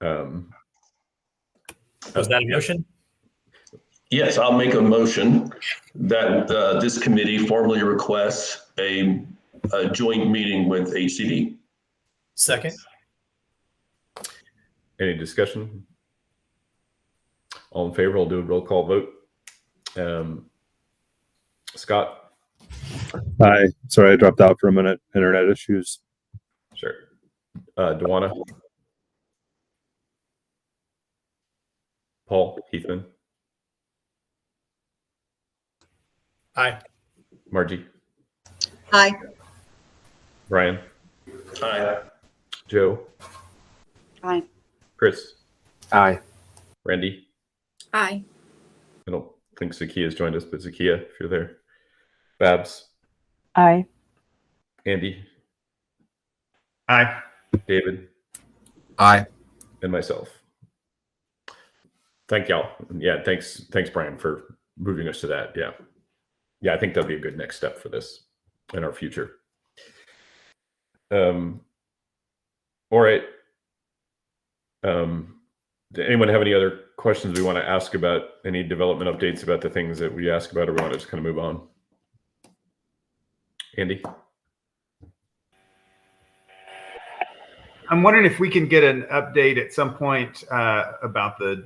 Was that a motion? Yes, I'll make a motion that this committee formally requests a joint meeting with HCD. Second. Any discussion? All in favor? I'll do a roll call vote. Scott? Hi. Sorry, I dropped out for a minute. Internet issues. Sure. Dewana? Paul? Heathman? Aye. Margie? Aye. Brian? Aye. Joe? Aye. Chris? Aye. Randy? Aye. I don't think Zakia's joined us, but Zakia, if you're there. Babs? Aye. Andy? Aye. David? Aye. And myself. Thank y'all. Yeah, thanks, Brian, for moving us to that. Yeah, I think that'll be a good next step for this in our future. All right. Does anyone have any other questions we want to ask about any development updates about the things that we asked about, or we want to just kind of move on? Andy? I'm wondering if we can get an update at some point about the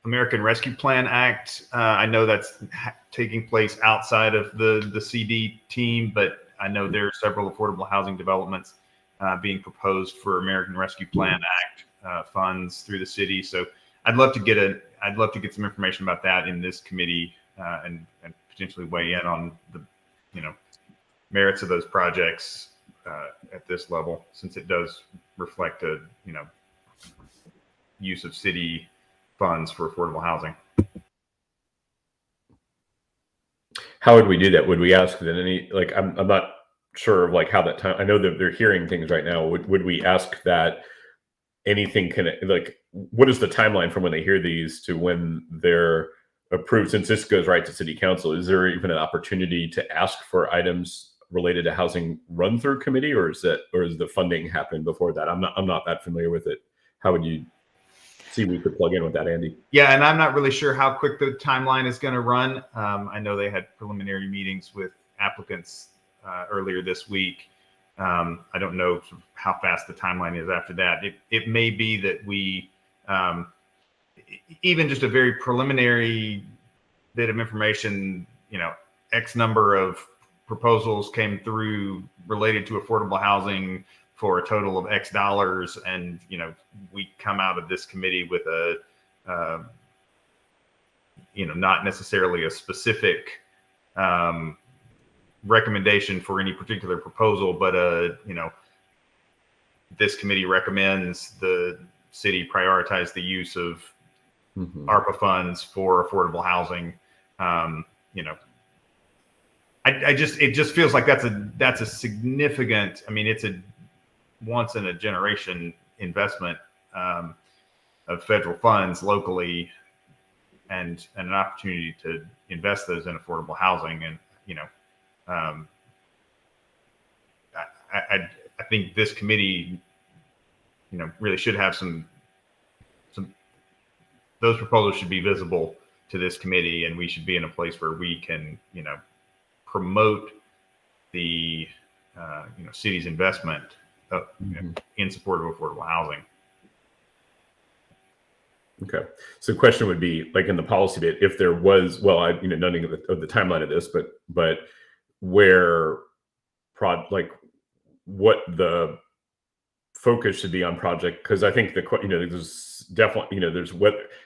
American Rescue Plan Act. I know that's taking place outside of the CD team, but I know there are several affordable housing developments being proposed for American Rescue Plan Act funds through the city. So I'd love to get some information about that in this committee and potentially weigh in on the merits of those projects at this level, since it does reflect a use of city funds for affordable housing. How would we do that? Would we ask that any, like, I'm not sure of like how that time, I know that they're hearing things right now. Would we ask that anything can, like, what is the timeline from when they hear these to when they're approved? Since this goes right to city council, is there even an opportunity to ask for items related to housing run through committee, or is the funding happen before that? I'm not that familiar with it. How would you see we could plug in with that, Andy? Yeah, and I'm not really sure how quick the timeline is going to run. I know they had preliminary meetings with applicants earlier this week. I don't know how fast the timeline is after that. It may be that we, even just a very preliminary bit of information, X number of proposals came through related to affordable housing for a total of X dollars, and we come out of this committee with a not necessarily a specific recommendation for any particular proposal, but this committee recommends the city prioritize the use of ARPA funds for affordable housing. It just feels like that's a significant, it's a once in a generation investment of federal funds locally, and an opportunity to invest those in affordable housing. And I think this committee really should have some those proposals should be visible to this committee, and we should be in a place where we can promote the city's investment in support of affordable housing. Okay, so the question would be, like, in the policy bit, if there was, well, nothing of the timeline of this, but where what the focus should be on project, because I think there's definitely there's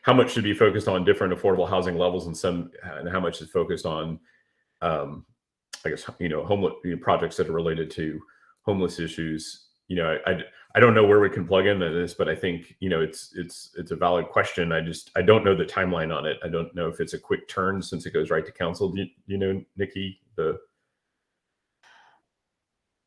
how much should be focused on different affordable housing levels, and how much is focused on I guess homeless projects that are related to homeless issues. I don't know where we can plug into this, but I think it's a valid question. I don't know the timeline on it. I don't know if it's a quick turn since it goes right to council. Do you know, Nikki?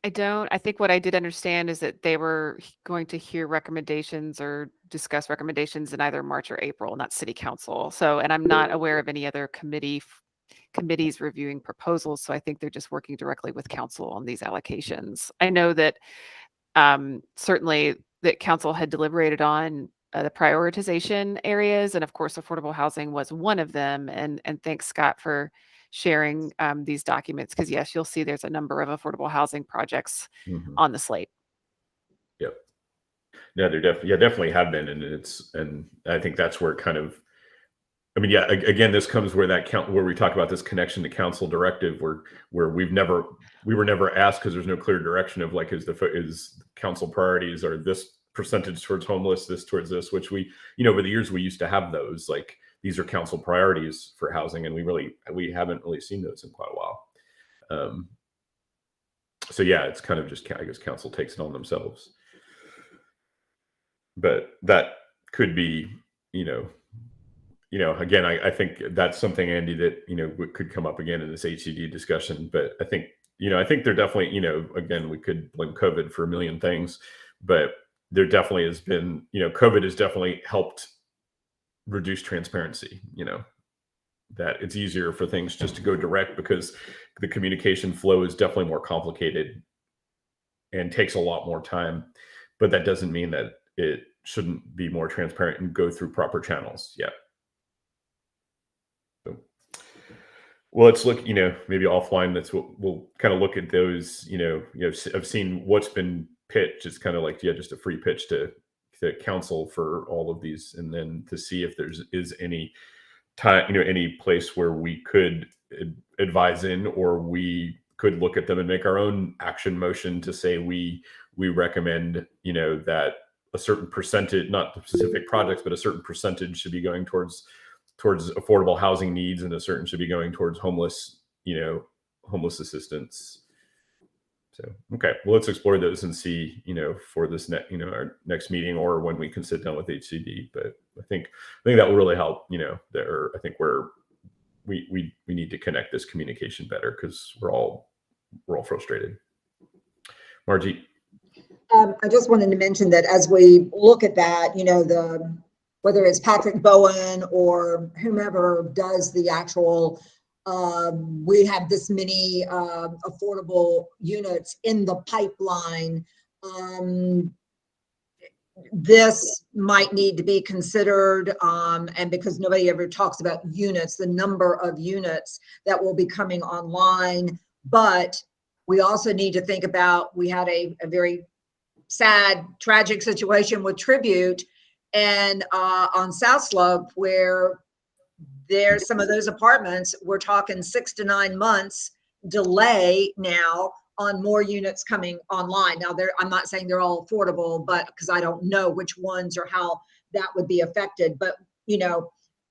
I don't. I think what I did understand is that they were going to hear recommendations or discuss recommendations in either March or April, not city council. So, and I'm not aware of any other committees reviewing proposals. So I think they're just working directly with council on these allocations. I know that certainly that council had deliberated on the prioritization areas, and of course, affordable housing was one of them. And thanks, Scott, for sharing these documents, because yes, you'll see there's a number of affordable housing projects on the slate. Yep. No, there definitely have been, and I think that's where kind of, again, this comes where where we talk about this connection to council directive, where we were never asked, because there's no clear direction of like, is council priorities are this percentage towards homeless, this towards this, which we, over the years we used to have those, like, these are council priorities for housing, and we haven't really seen those in quite a while. So yeah, it's kind of just, I guess council takes it on themselves, but that could be, again, I think that's something, Andy, that could come up again in this HCD discussion. But I think I think there definitely, again, we could blame COVID for a million things, but there definitely has been, COVID has definitely helped reduce transparency, that it's easier for things just to go direct because the communication flow is definitely more complicated and takes a lot more time. But that doesn't mean that it shouldn't be more transparent and go through proper channels. Yeah. So, well, let's look, maybe offline. We'll kind of look at those, I've seen what's been pitched. It's kind of like, just a free pitch to council for all of these, and then to see if is any time, any place where we could advise in, or we could look at them and make our own action motion to say we recommend, that a certain percentage, not the specific projects, but a certain percentage should be going towards affordable housing needs, and a certain should be going towards homeless assistance. So, okay, well, let's explore those and see, for this our next meeting, or when we can sit down with HCD. But I think that will really help. I think we need to connect this communication better, because we're all frustrated. Margie. I just wanted to mention that as we look at that, whether it's Patrick Bowen or whomever does the actual, we have this many affordable units in the pipeline. This might need to be considered, and because nobody ever talks about units, the number of units that will be coming online. But we also need to think about, we had a very sad, tragic situation with Tribute and on South Slope, where there's some of those apartments, we're talking 6 to 9 months delay now on more units coming online. Now, I'm not saying they're all affordable, but because I don't know which ones or how that would be affected. But,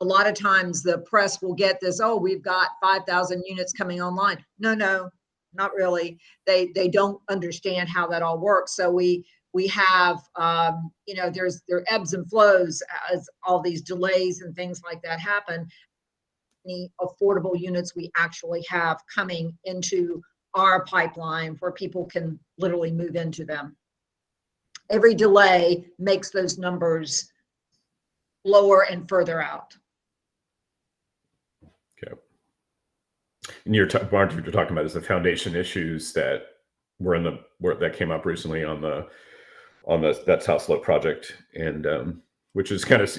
a lot of times the press will get this, oh, we've got 5,000 units coming online. No, not really. They don't understand how that all works. So we have, there ebbs and flows as all these delays and things like that happen. Any affordable units we actually have coming into our pipeline where people can literally move into them. Every delay makes those numbers lower and further out. Okay. And you're talking about is the foundation issues that were that came up recently on that South Slope project, and which is kind of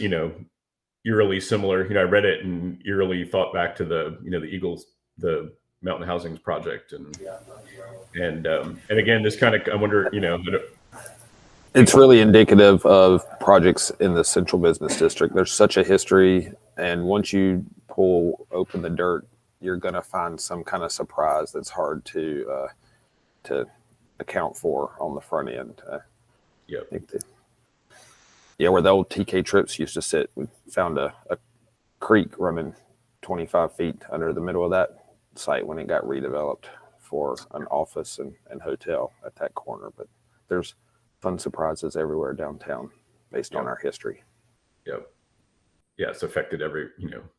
eerily similar. I read it and eerily thought back to the the Mountain Housings project, and again, this kind of, I wonder, it's really indicative of projects in the central business district. There's such a history, and once you pull open the dirt, you're going to find some kind of surprise that's hard to account for on the front end. Where the old TK Trips used to sit, we found a creek running 25 feet under the middle of that site when it got redeveloped for an office and hotel at that corner. But there's fun surprises everywhere downtown based on our history. Yep. Yeah, it's affected every,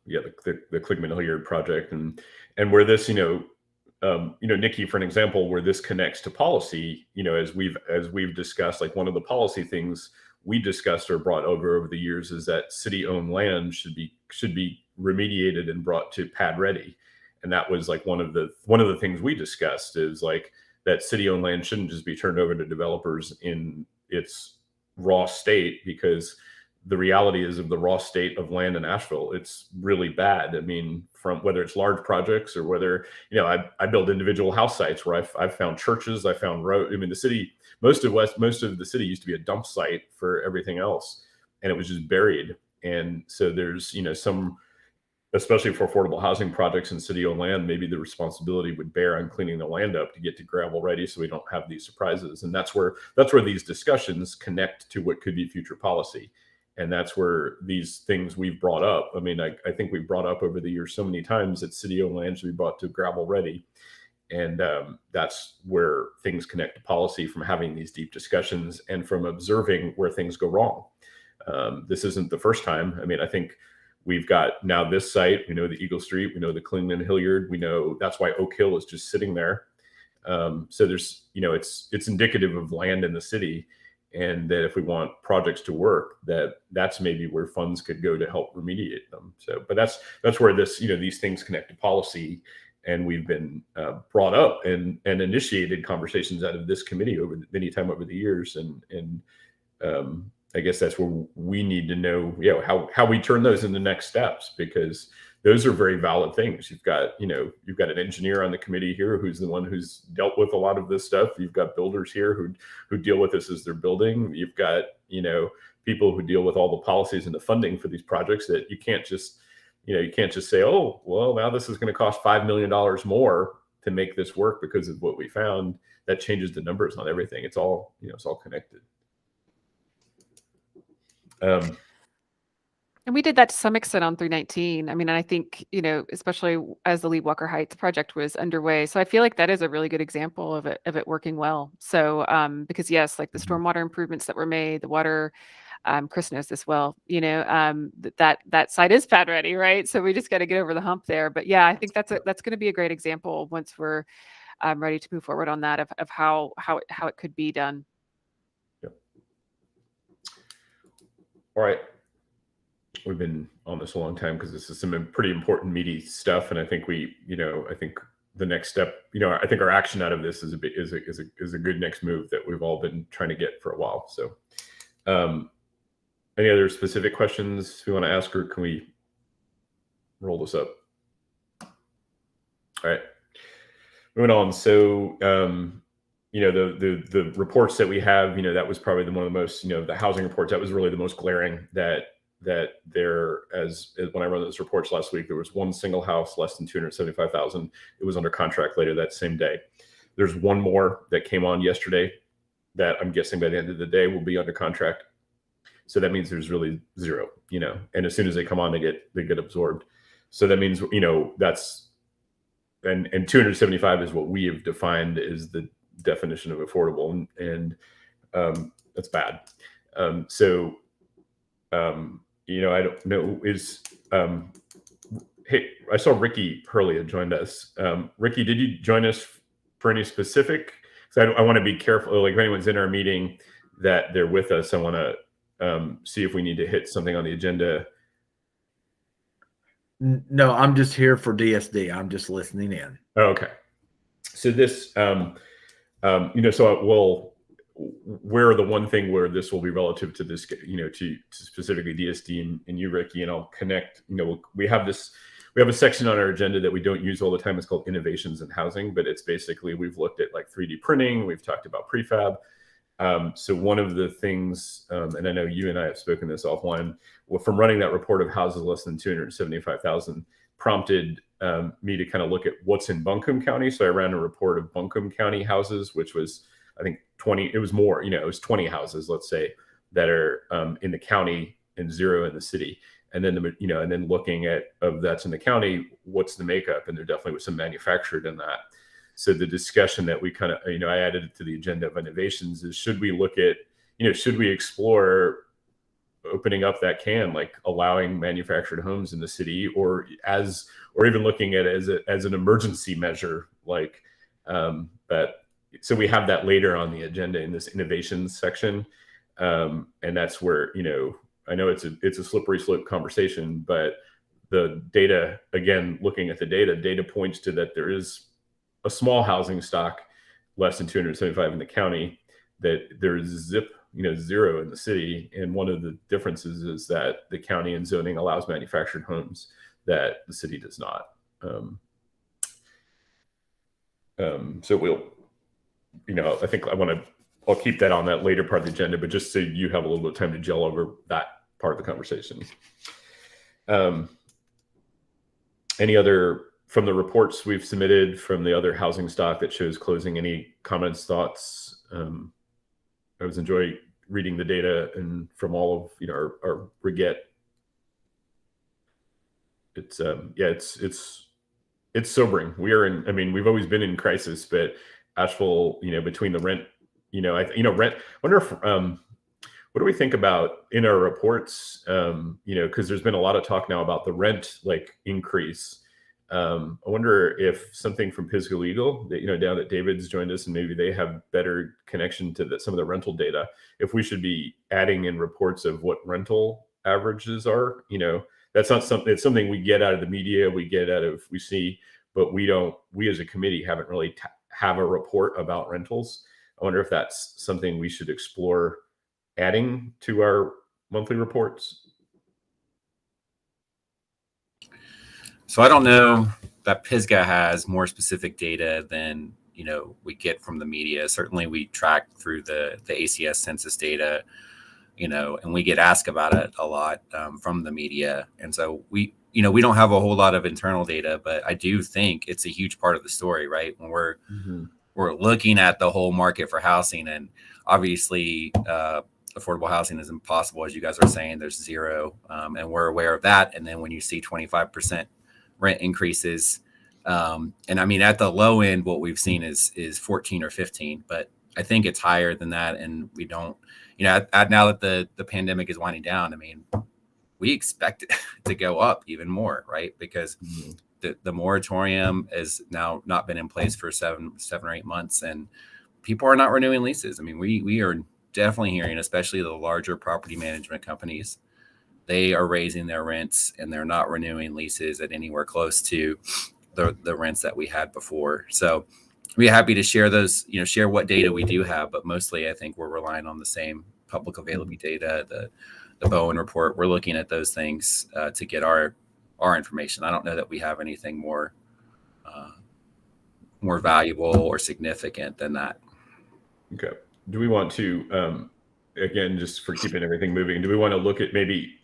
the Kligman Hilliard project, and where this, Nikki, for an example, where this connects to policy, as we've discussed, like one of the policy things we discussed or brought over the years is that city-owned land should be remediated and brought to pad ready, and that was like one of the things we discussed is like that city-owned land shouldn't just be turned over to developers in its raw state, because the reality is of the raw state of land in Asheville, it's really bad. I mean, from whether it's large projects or whether, I build individual house sites where I've found churches, I found road. I mean, the city, most of the city used to be a dump site for everything else, and it was just buried. And so there's, some, especially for affordable housing projects in city-owned land, maybe the responsibility would bear on cleaning the land up to get to gravel ready, so we don't have these surprises. And that's where these discussions connect to what could be future policy. And that's where these things we've brought up. I mean, I think we've brought up over the years so many times that city-owned land should be brought to gravel ready. And that's where things connect to policy, from having these deep discussions and from observing where things go wrong. This isn't the first time. I mean, I think we've got now this site, we know the Eagle Street, we know the Kligman Hilliard, we know that's why Oak Hill is just sitting there. So there's, it's indicative of land in the city, and that if we want projects to work, that's maybe where funds could go to help remediate them. So, but that's where this, these things connect to policy, and we've been brought up and initiated conversations out of this committee over many time over the years, and I guess that's where we need to know, how we turn those into next steps, because those are very valid things. You've got an engineer on the committee here who's the one who's dealt with a lot of this stuff. You've got builders here who deal with this as they're building. You've got, people who deal with all the policies and the funding for these projects, that you can't just say, oh, well, now this is going to cost $5 million more to make this work because of what we found. That changes the numbers on everything. It's all, it's all connected. And we did that to some extent on 319. I mean, and I think, especially as the Lee Walker Heights project was underway. So I feel like that is a really good example of it working well. So, because yes, like the stormwater improvements that were made, the water, Chris knows this well, that site is pad ready, right? So we just got to get over the hump there. But yeah, I think that's going to be a great example once we're ready to move forward on that of how it could be done. Yep. All right. We've been on this a long time because this is some pretty important, meaty stuff, and I think I think the next step, I think our action out of this is a good next move that we've all been trying to get for a while. So, any other specific questions we want to ask, or can we roll this up? All right, moving on. So, the reports that we have, that was probably one of the most, the housing reports, that was really the most glaring that there, as when I wrote those reports last week, there was one single house less than 275,000. It was under contract later that same day. There's one more that came on yesterday that I'm guessing by the end of the day will be under contract. So that means there's really zero, and as soon as they come on, they get absorbed. So that means, that's, and 275 is what we have defined as the definition of affordable, and that's bad. I don't know, hey, I saw Ricky Hurley had joined us. Ricky, did you join us for any specific? So I want to be careful, like if anyone's in our meeting that they're with us, I want to see if we need to hit something on the agenda. No, I'm just here for DSD. I'm just listening in. Oh, okay. So this, where the one thing where this will be relative to this, to specifically DSD and you, Ricky, and I'll connect, we have a section on our agenda that we don't use all the time. It's called innovations in housing, but it's basically, we've looked at like 3D printing. We've talked about prefab. So one of the things, and I know you and I have spoken this offline, from running that report of houses less than 275,000 prompted me to kind of look at what's in Buncombe County. So I ran a report of Buncombe County houses, which was, I think 20, it was more, it was 20 houses, let's say, that are in the county and zero in the city. And then, and then looking at, that's in the county, what's the makeup? And there definitely was some manufactured in that. So the discussion that we kind of, I added it to the agenda of innovations is, should we look at, should we explore opening up that can, like allowing manufactured homes in the city, or even looking at it as an emergency measure, like that. So we have that later on the agenda in this innovations section. And that's where, I know it's a slippery slope conversation, but the data, again, looking at the data points to that there is a small housing stock less than 275 in the county, that there's zero in the city. And one of the differences is that the county and zoning allows manufactured homes that the city does not. So we'll, I think I'll keep that on that later part of the agenda, but just so you have a little bit of time to gel over that part of the conversation. Any other, from the reports we've submitted from the other housing stock that shows closing, any comments, thoughts? I always enjoy reading the data and from all of, our Brigitte. It's sobering. We are in, we've always been in crisis, but Asheville, between the rent, rent, I wonder if, what do we think about in our reports? Because there's been a lot of talk now about the rent increase I wonder if something from Pisgah Legal, that, now that David's joined us and maybe they have better connection to some of the rental data, if we should be adding in reports of what rental averages are. That's not something, it's something we get out of the media, we see, but we as a committee haven't really have a report about rentals. I wonder if that's something we should explore adding to our monthly reports. So I don't know that Pisgah has more specific data than we get from the media. Certainly, we track through the ACS census data, and we get asked about it a lot from the media. And so we don't have a whole lot of internal data, but I do think it's a huge part of the story, right? When we're looking at the whole market for housing, and obviously affordable housing is impossible, as you guys are saying. There's zero, and we're aware of that. And then when you see 25% rent increases, and I mean, at the low end, what we've seen is 14 or 15, but I think it's higher than that. And we don't, now that the pandemic is winding down, I mean, we expect it to go up even more, right? Because the moratorium has now not been in place for seven or 8 months, and people are not renewing leases. I mean, we are definitely hearing, especially the larger property management companies, they are raising their rents and they're not renewing leases at anywhere close to the rents that we had before. So we're happy to share those, share what data we do have, but mostly I think we're relying on the same public available data, the Bowen report. We're looking at those things to get our information. I don't know that we have anything more valuable or significant than that. Okay. Do we want to, again, just for keeping everything moving, do we want to look at maybe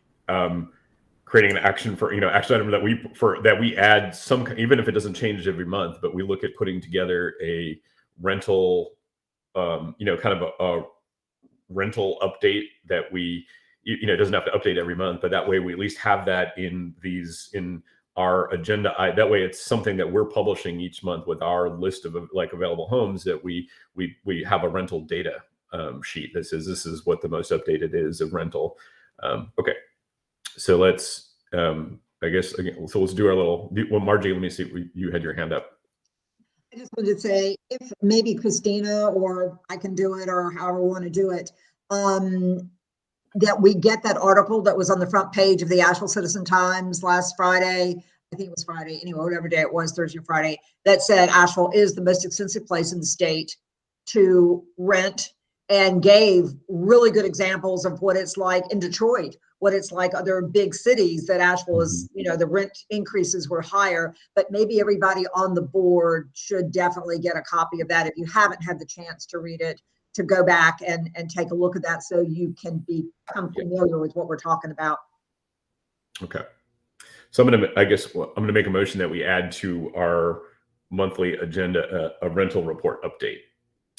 creating an action for, action item that we add some, even if it doesn't change every month, but we look at putting together a rental, kind of a rental update that we, it doesn't have to update every month, but that way we at least have that in our agenda. That way it's something that we're publishing each month with our list of available homes, that we have a rental data sheet that says this is what the most updated is of rental. Okay. So let's, I guess, again, so let's do our well, Margie, let me see, you had your hand up. I just wanted to say, if maybe Christina or I can do it, or however we want to do it, that we get that article that was on the front page of the Asheville Citizen Times last Friday. I think it was Friday, anyway, whatever day it was, Thursday or Friday, that said Asheville is the most expensive place in the state to rent, and gave really good examples of what it's like in Detroit, what it's like other big cities, that Asheville is, the rent increases were higher. But maybe everybody on the board should definitely get a copy of that, if you haven't had the chance to read it, to go back and take a look at that, so you can become familiar with what we're talking about. Okay. So I'm going to make a motion that we add to our monthly agenda a rental report update.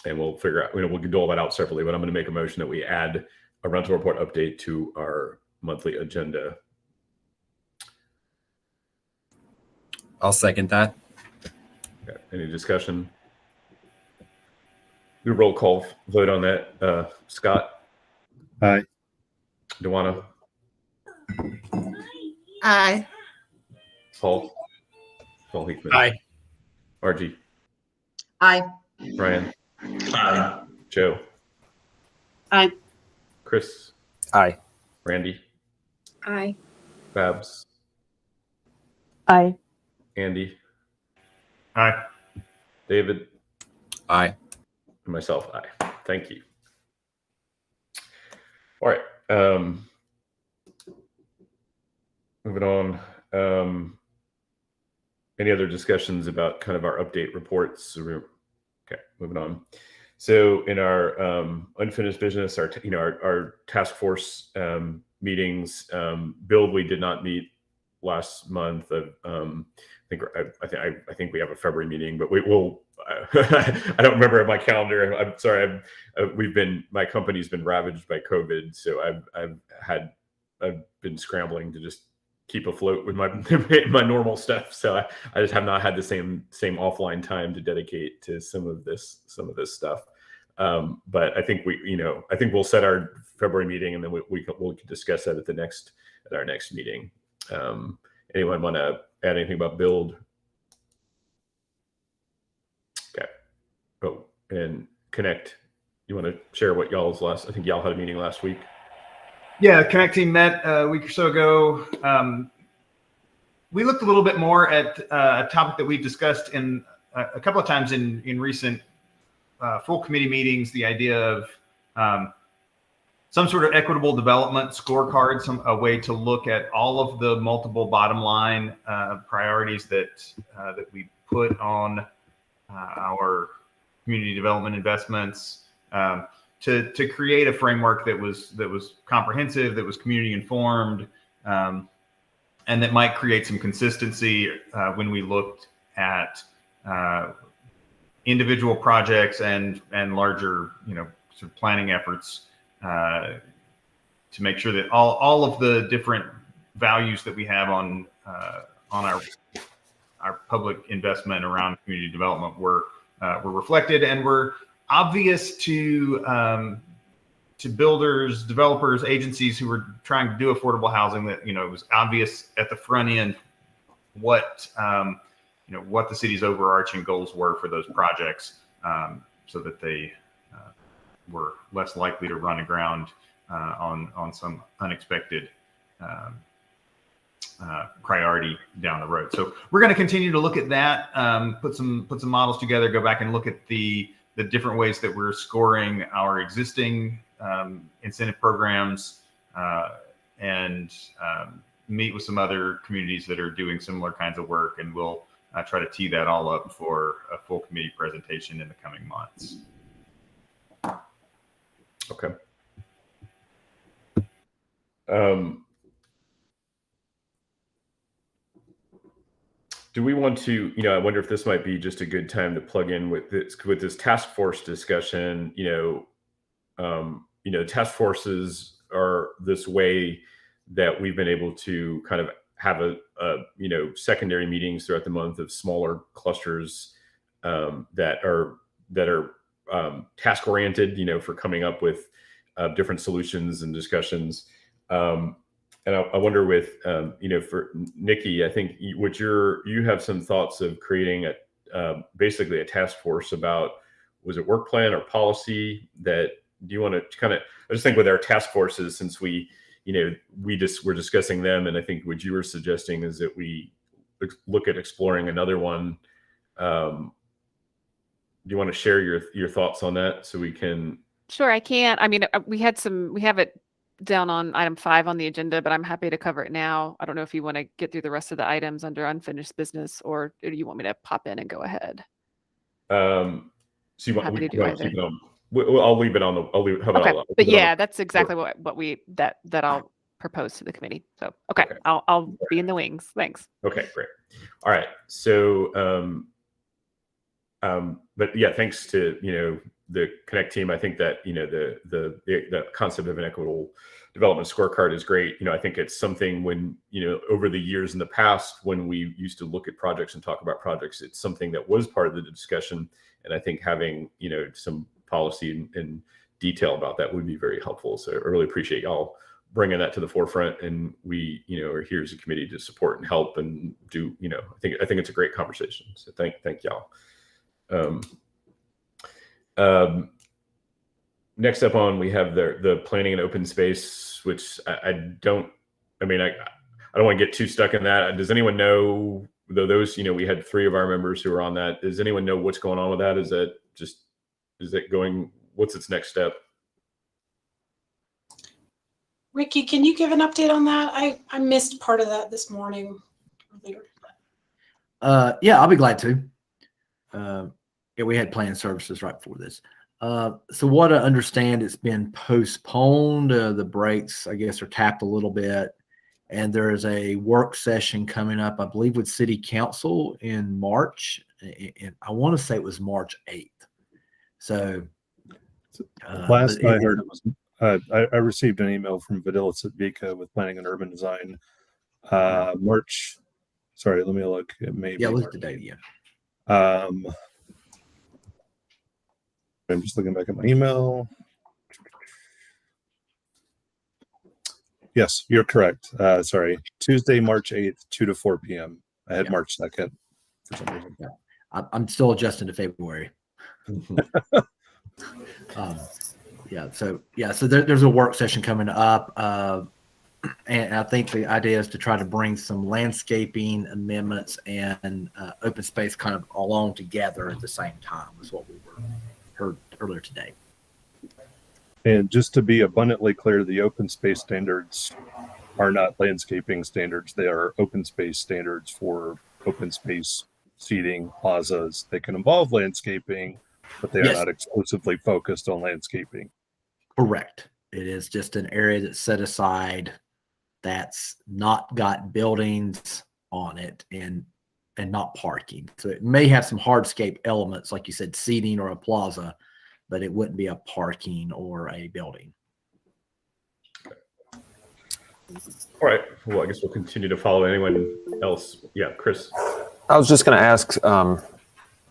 And we'll figure out, we'll dole that out separately, but I'm going to make a motion that we add a rental report update to our monthly agenda. I'll second that. Okay. Any discussion? Do a roll call vote on that. Scott? Aye. Dewana? Aye. Paul Hickman? Aye. Margie? Aye. Ryan? Aye. Joe? Aye. Chris? Aye. Randy? Aye. Babs? Aye. Andy? Aye. David? Aye. And myself, aye. Thank you. All right. Moving on. Any other discussions about kind of our update reports? Okay, moving on. So in our unfinished business, our task force meetings, Bill, we did not meet last month. I think we have a February meeting, but we will. I don't remember my calendar. I'm sorry. My company's been ravaged by COVID, so I've been scrambling to just keep afloat with my normal stuff. So I just have not had the same offline time to dedicate to some of this stuff. But I think we'll set our February meeting, and then we'll discuss that at our next meeting. Anyone want to add anything about build and Connect. You want to share what y'all's I think y'all had a meeting last week. Yeah, Connect team met a week or so ago. We looked a little bit more at a topic that we've discussed in a couple of times in recent full committee meetings, the idea of some sort of equitable development scorecard, a way to look at all of the multiple bottom line priorities that we put on our community development investments, to create a framework that was comprehensive, that was community informed, and that might create some consistency when we looked at individual projects and larger, sort of planning efforts, to make sure that all of the different values that we have on our public investment around community development were reflected and were obvious to builders, developers, agencies who were trying to do affordable housing. That it was obvious at the front end what the city's overarching goals were for those projects, so that they were less likely to run aground on some unexpected priority down the road. So we're going to continue to look at that, put some models together, go back and look at the different ways that we're scoring our existing incentive programs, and meet with some other communities that are doing similar kinds of work, and we'll try to tee that all up for a full committee presentation in the coming months. Okay. Do we want to, I wonder if this might be just a good time to plug in with this task force discussion. Task forces are this way that we've been able to kind of have a secondary meetings throughout the month of smaller clusters that are task oriented, for coming up with different solutions and discussions. And I wonder with, for Nikki, I think you have some thoughts of creating basically a task force about, was it work plan or policy that, do you want to kind of, I just think with our task forces, since we're discussing them, and I think what you were suggesting is that we look at exploring another one. Do you want to share your thoughts on that so we can? Sure, I can. I mean, we have it down on item 5 on the agenda, but I'm happy to cover it now. I don't know if you want to get through the rest of the items under unfinished business, or do you want me to pop in and go ahead? So you want Happy to to do keep it on? I'll leave it on the. How about Okay, but yeah, that's exactly what we that I'll propose to the committee. So okay. I'll be in the wings. Thanks. Okay, great. All right. So but yeah, thanks to the Connect team. I think that the concept of an equitable development scorecard is great. I think it's something when over the years in the past, when we used to look at projects and talk about projects, it's something that was part of the discussion. And I think having some policy and detail about that would be very helpful. So I really appreciate y'all bringing that to the forefront, and we are here as a committee to support and help and do. I think it's a great conversation. So thank y'all. Next up on, we have the planning and open space, which I don't want to get too stuck in that. Does anyone know, though those, we had 3 of our members who were on that. Does anyone know what's going on with that? Is it going, what's its next step? Ricky, can you give an update on that? I missed part of that this morning. Yeah, I'll be glad to. Yeah, we had planned services right before this. So what I understand, it's been postponed. The brakes, I guess, are tapped a little bit. And there is a work session coming up, I believe, with City Council in March. And I want to say it was March 8th. So last I heard, it was I received an email from Vidila Sitvika with Planning and Urban Design. March. Sorry, let me look. It may be. Yeah, look at the date again. I'm just looking back at my email. Yes, you're correct. Sorry, Tuesday, March 8th, 2 to 4 p.m. I had March 2nd for some reason. Yeah. I'm still adjusting to February. So there's a work session coming up, and I think the idea is to try to bring some landscaping amendments and open space kind of along together at the same time, is what we heard earlier today. And just to be abundantly clear, the open space standards are not landscaping standards. They are open space standards for open space seating, plazas. They can involve landscaping, but they are not exclusively focused on landscaping. Correct. It is just an area that's set aside that's not got buildings on it and not parking. So it may have some hardscape elements, like you said, seating or a plaza, but it wouldn't be a parking or a building. All right. Well, I guess we'll continue to follow anyone else. Yeah, Chris. I was just going to ask,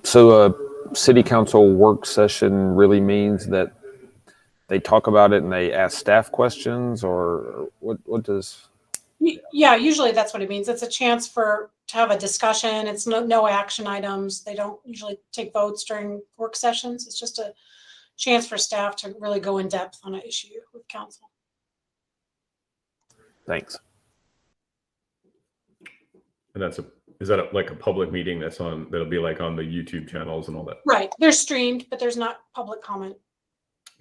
so a city council work session really means that they talk about it and they ask staff questions, or what does? Yeah, usually that's what it means. It's a chance to have a discussion. It's no action items. They don't usually take votes during work sessions. It's just a chance for staff to really go in depth on an issue with council. Thanks. And is that like a public meeting that'll be like on the YouTube channels and all that? Right. They're streamed, but there's not public comment.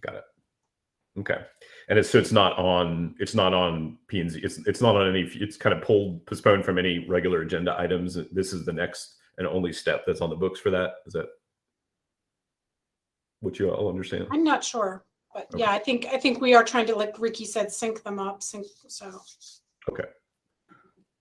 Got it. Okay. And it's not on P&Z. It's not on any, it's kind of postponed from any regular agenda items. This is the next and only step that's on the books for that. Is that what you all understand? I'm not sure, but okay. Yeah, I think we are trying to, like Ricky said, sync them up. So. Okay.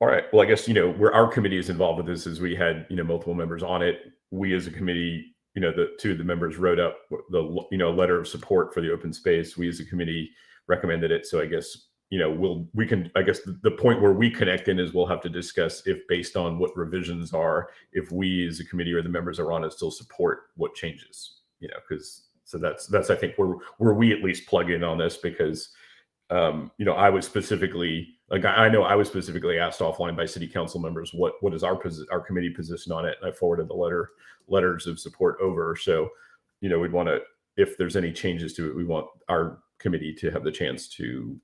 All right. Well, I guess, where our committee is involved with this is we had, multiple members on it. We as a committee, two of the members wrote up the, letter of support for the open space. We as a committee recommended it. So I guess, the point where we connect in is we'll have to discuss if, based on what revisions are, if we as a committee or the members are on it still support what changes, so that's, I think where we at least plug in on this, because, I was specifically, I know I was specifically asked offline by city council members, what is our committee position on it? And I forwarded the letters of support over. So, we'd want to, if there's any changes to it, we want our committee to have the chance to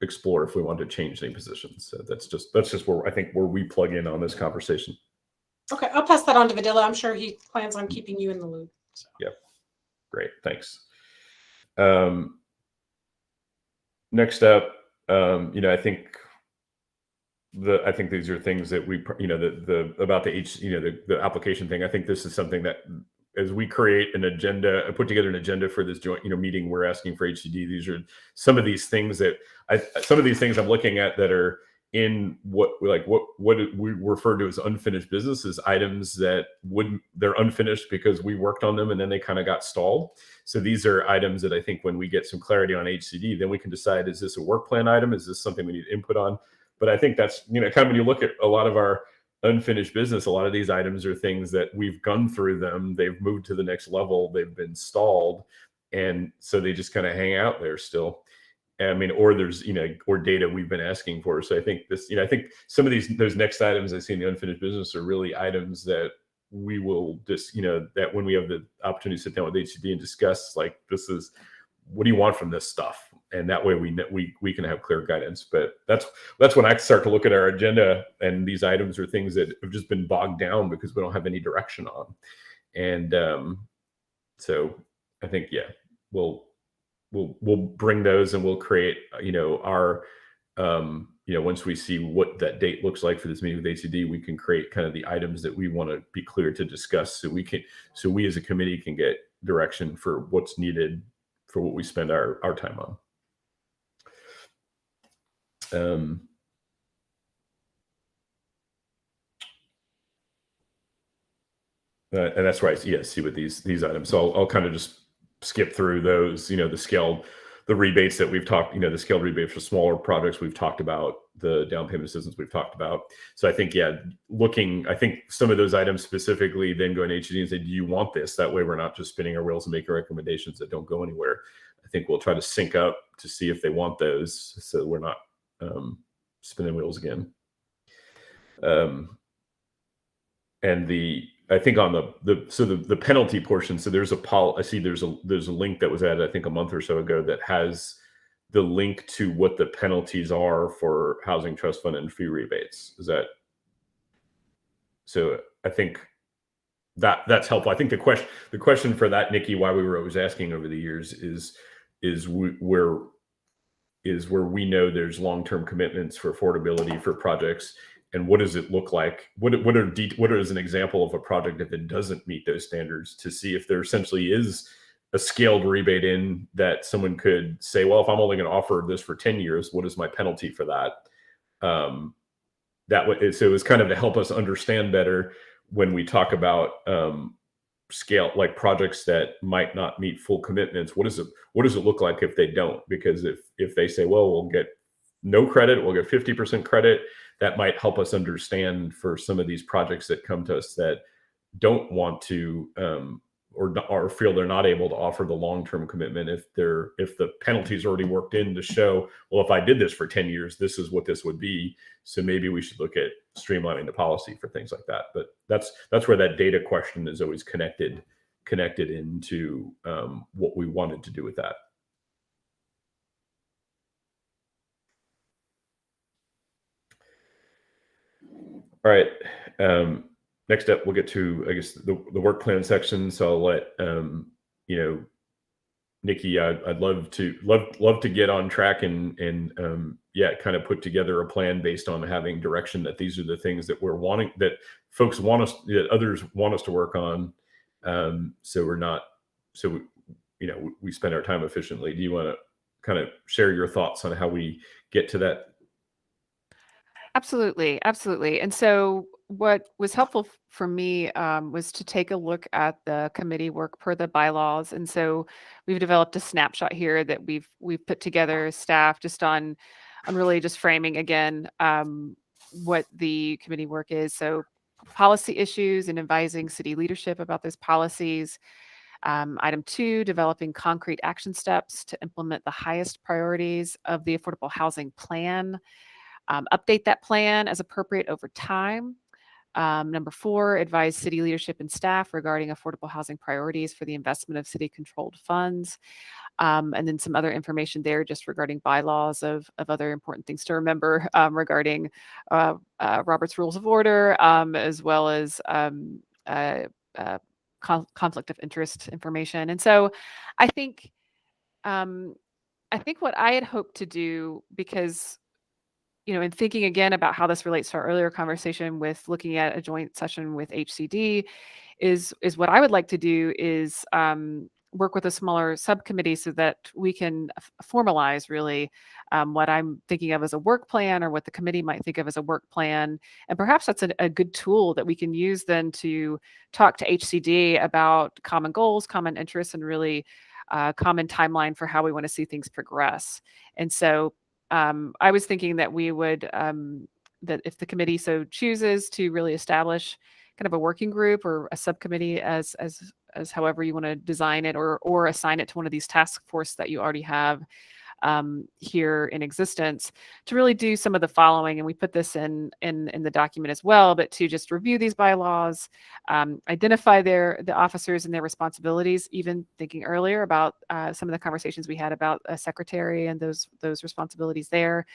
explore if we want to change any positions. So that's just where I think where we plug in on this conversation. Okay. I'll pass that on to Vidila. I'm sure he plans on keeping you in the loop. So. Yeah. Great. Thanks. Next up, I think these are things that we, about the application thing. I think this is something that, as we create an agenda, put together an agenda for this joint, meeting, we're asking for HCD. These are some of these things I'm looking at that are in what we refer to as unfinished business, is items that they're unfinished because we worked on them and then they kind of got stalled. So these are items that I think when we get some clarity on HCD, then we can decide, is this a work plan item? Is this something we need input on? But I think that's, kind of when you look at a lot of our unfinished business, a lot of these items are things that we've gone through them. They've moved to the next level. They've been stalled. And so they just kind of hang out there still. Or there's, or data we've been asking for. So I think this, I think some of those next items I see in the unfinished business are really items that we will just, that when we have the opportunity to sit down with HCD and discuss, like, this is, what do you want from this stuff? And that way we can have clear guidance. But that's when I start to look at our agenda, and these items are things that have just been bogged down because we don't have any direction on. And so I think, yeah, we'll bring those, and we'll create, our, once we see what that date looks like for this meeting with HCD, we can create kind of the items that we want to be clear to discuss, so we as a committee can get direction for what's needed for what we spend our time on. And that's right. Yeah, see with these items. So I'll kind of just skip through those, the rebates that we've talked, the scaled rebates for smaller projects we've talked about, the down payment assistance we've talked about. So I think, I think some of those items specifically, then go in HCD and say, do you want this? That way we're not just spinning our wheels and making recommendations that don't go anywhere. I think we'll try to sync up to see if they want those, so we're not spinning wheels again. And I think on the penalty portion, so there's I see there's a link that was added, I think, a month or so ago that has the link to what the penalties are for housing trust fund and fee rebates. Is that so? I think that's helpful. I think the question for that, Nikki, why we were always asking over the years is where we know there's long-term commitments for affordability for projects, and what does it look like? What is an example of a project if it doesn't meet those standards, to see if there essentially is a scaled rebate in that someone could say, well, if I'm only going to offer this for 10 years, what is my penalty for that? So it was kind of to help us understand better when we talk about scale, like projects that might not meet full commitments. What does it look like if they don't? Because if they say, well, we'll get no credit, we'll get 50% credit, that might help us understand for some of these projects that come to us that don't want to or feel they're not able to offer the long-term commitment, if the penalty's already worked in to show, well, if I did this for 10 years, this is what this would be. So maybe we should look at streamlining the policy for things like that. But that's where that data question is always connected into what we wanted to do with that. All right. Next up, we'll get to, I guess, the work plan section. So I'll let Nikki, I'd love to get on track and kind of put together a plan based on having direction that these are the things that we're wanting, that folks want us, that others want us to work on. We spend our time efficiently. Do you want to kind of share your thoughts on how we get to that? Absolutely. And so what was helpful for me was to take a look at the committee work per the bylaws. And so we've developed a snapshot here that we've put together as staff, just on really just framing again what the committee work is. So policy issues and advising city leadership about those policies. Item 2, developing concrete action steps to implement the highest priorities of the affordable housing plan. Update that plan as appropriate over time. Number 4, advise city leadership and staff regarding affordable housing priorities for the investment of city-controlled funds. And then some other information there just regarding bylaws of other important things to remember regarding Robert's Rules of Order, as well as conflict of interest information. And so I think what I had hoped to do, because in thinking again about how this relates to our earlier conversation with looking at a joint session with HCD, is what I would like to do is work with a smaller subcommittee so that we can formalize really what I'm thinking of as a work plan, or what the committee might think of as a work plan. And perhaps that's a good tool that we can use then to talk to HCD about common goals, common interests, and really common timeline for how we want to see things progress. And so I was thinking that we would, that if the committee so chooses to really establish kind of a working group or a subcommittee, as however you want to design it, or assign it to one of these task force that you already have here in existence, to really do some of the following. And we put this in the document as well, but to just review these bylaws, identify the officers and their responsibilities, even thinking earlier about some of the conversations we had about a secretary and those responsibilities there.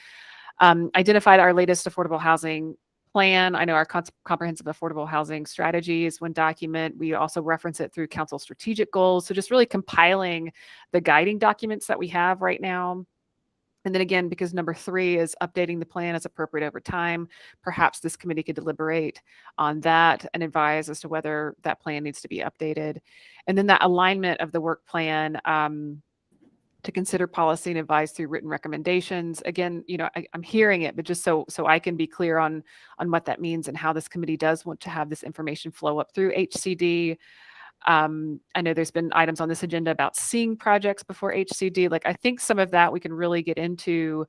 Identified our latest affordable housing plan. I know our comprehensive affordable housing strategy is one document. We also reference it through council strategic goals. So just really compiling the guiding documents that we have right now. And then again, because number 3 is updating the plan as appropriate over time, perhaps this committee could deliberate on that and advise as to whether that plan needs to be updated. And then that alignment of the work plan to consider policy and advise through written recommendations. Again, I'm hearing it, but just so I can be clear on what that means and how this committee does want to have this information flow up through HCD. I know there's been items on this agenda about seeing projects before HCD. I think some of that we can really get into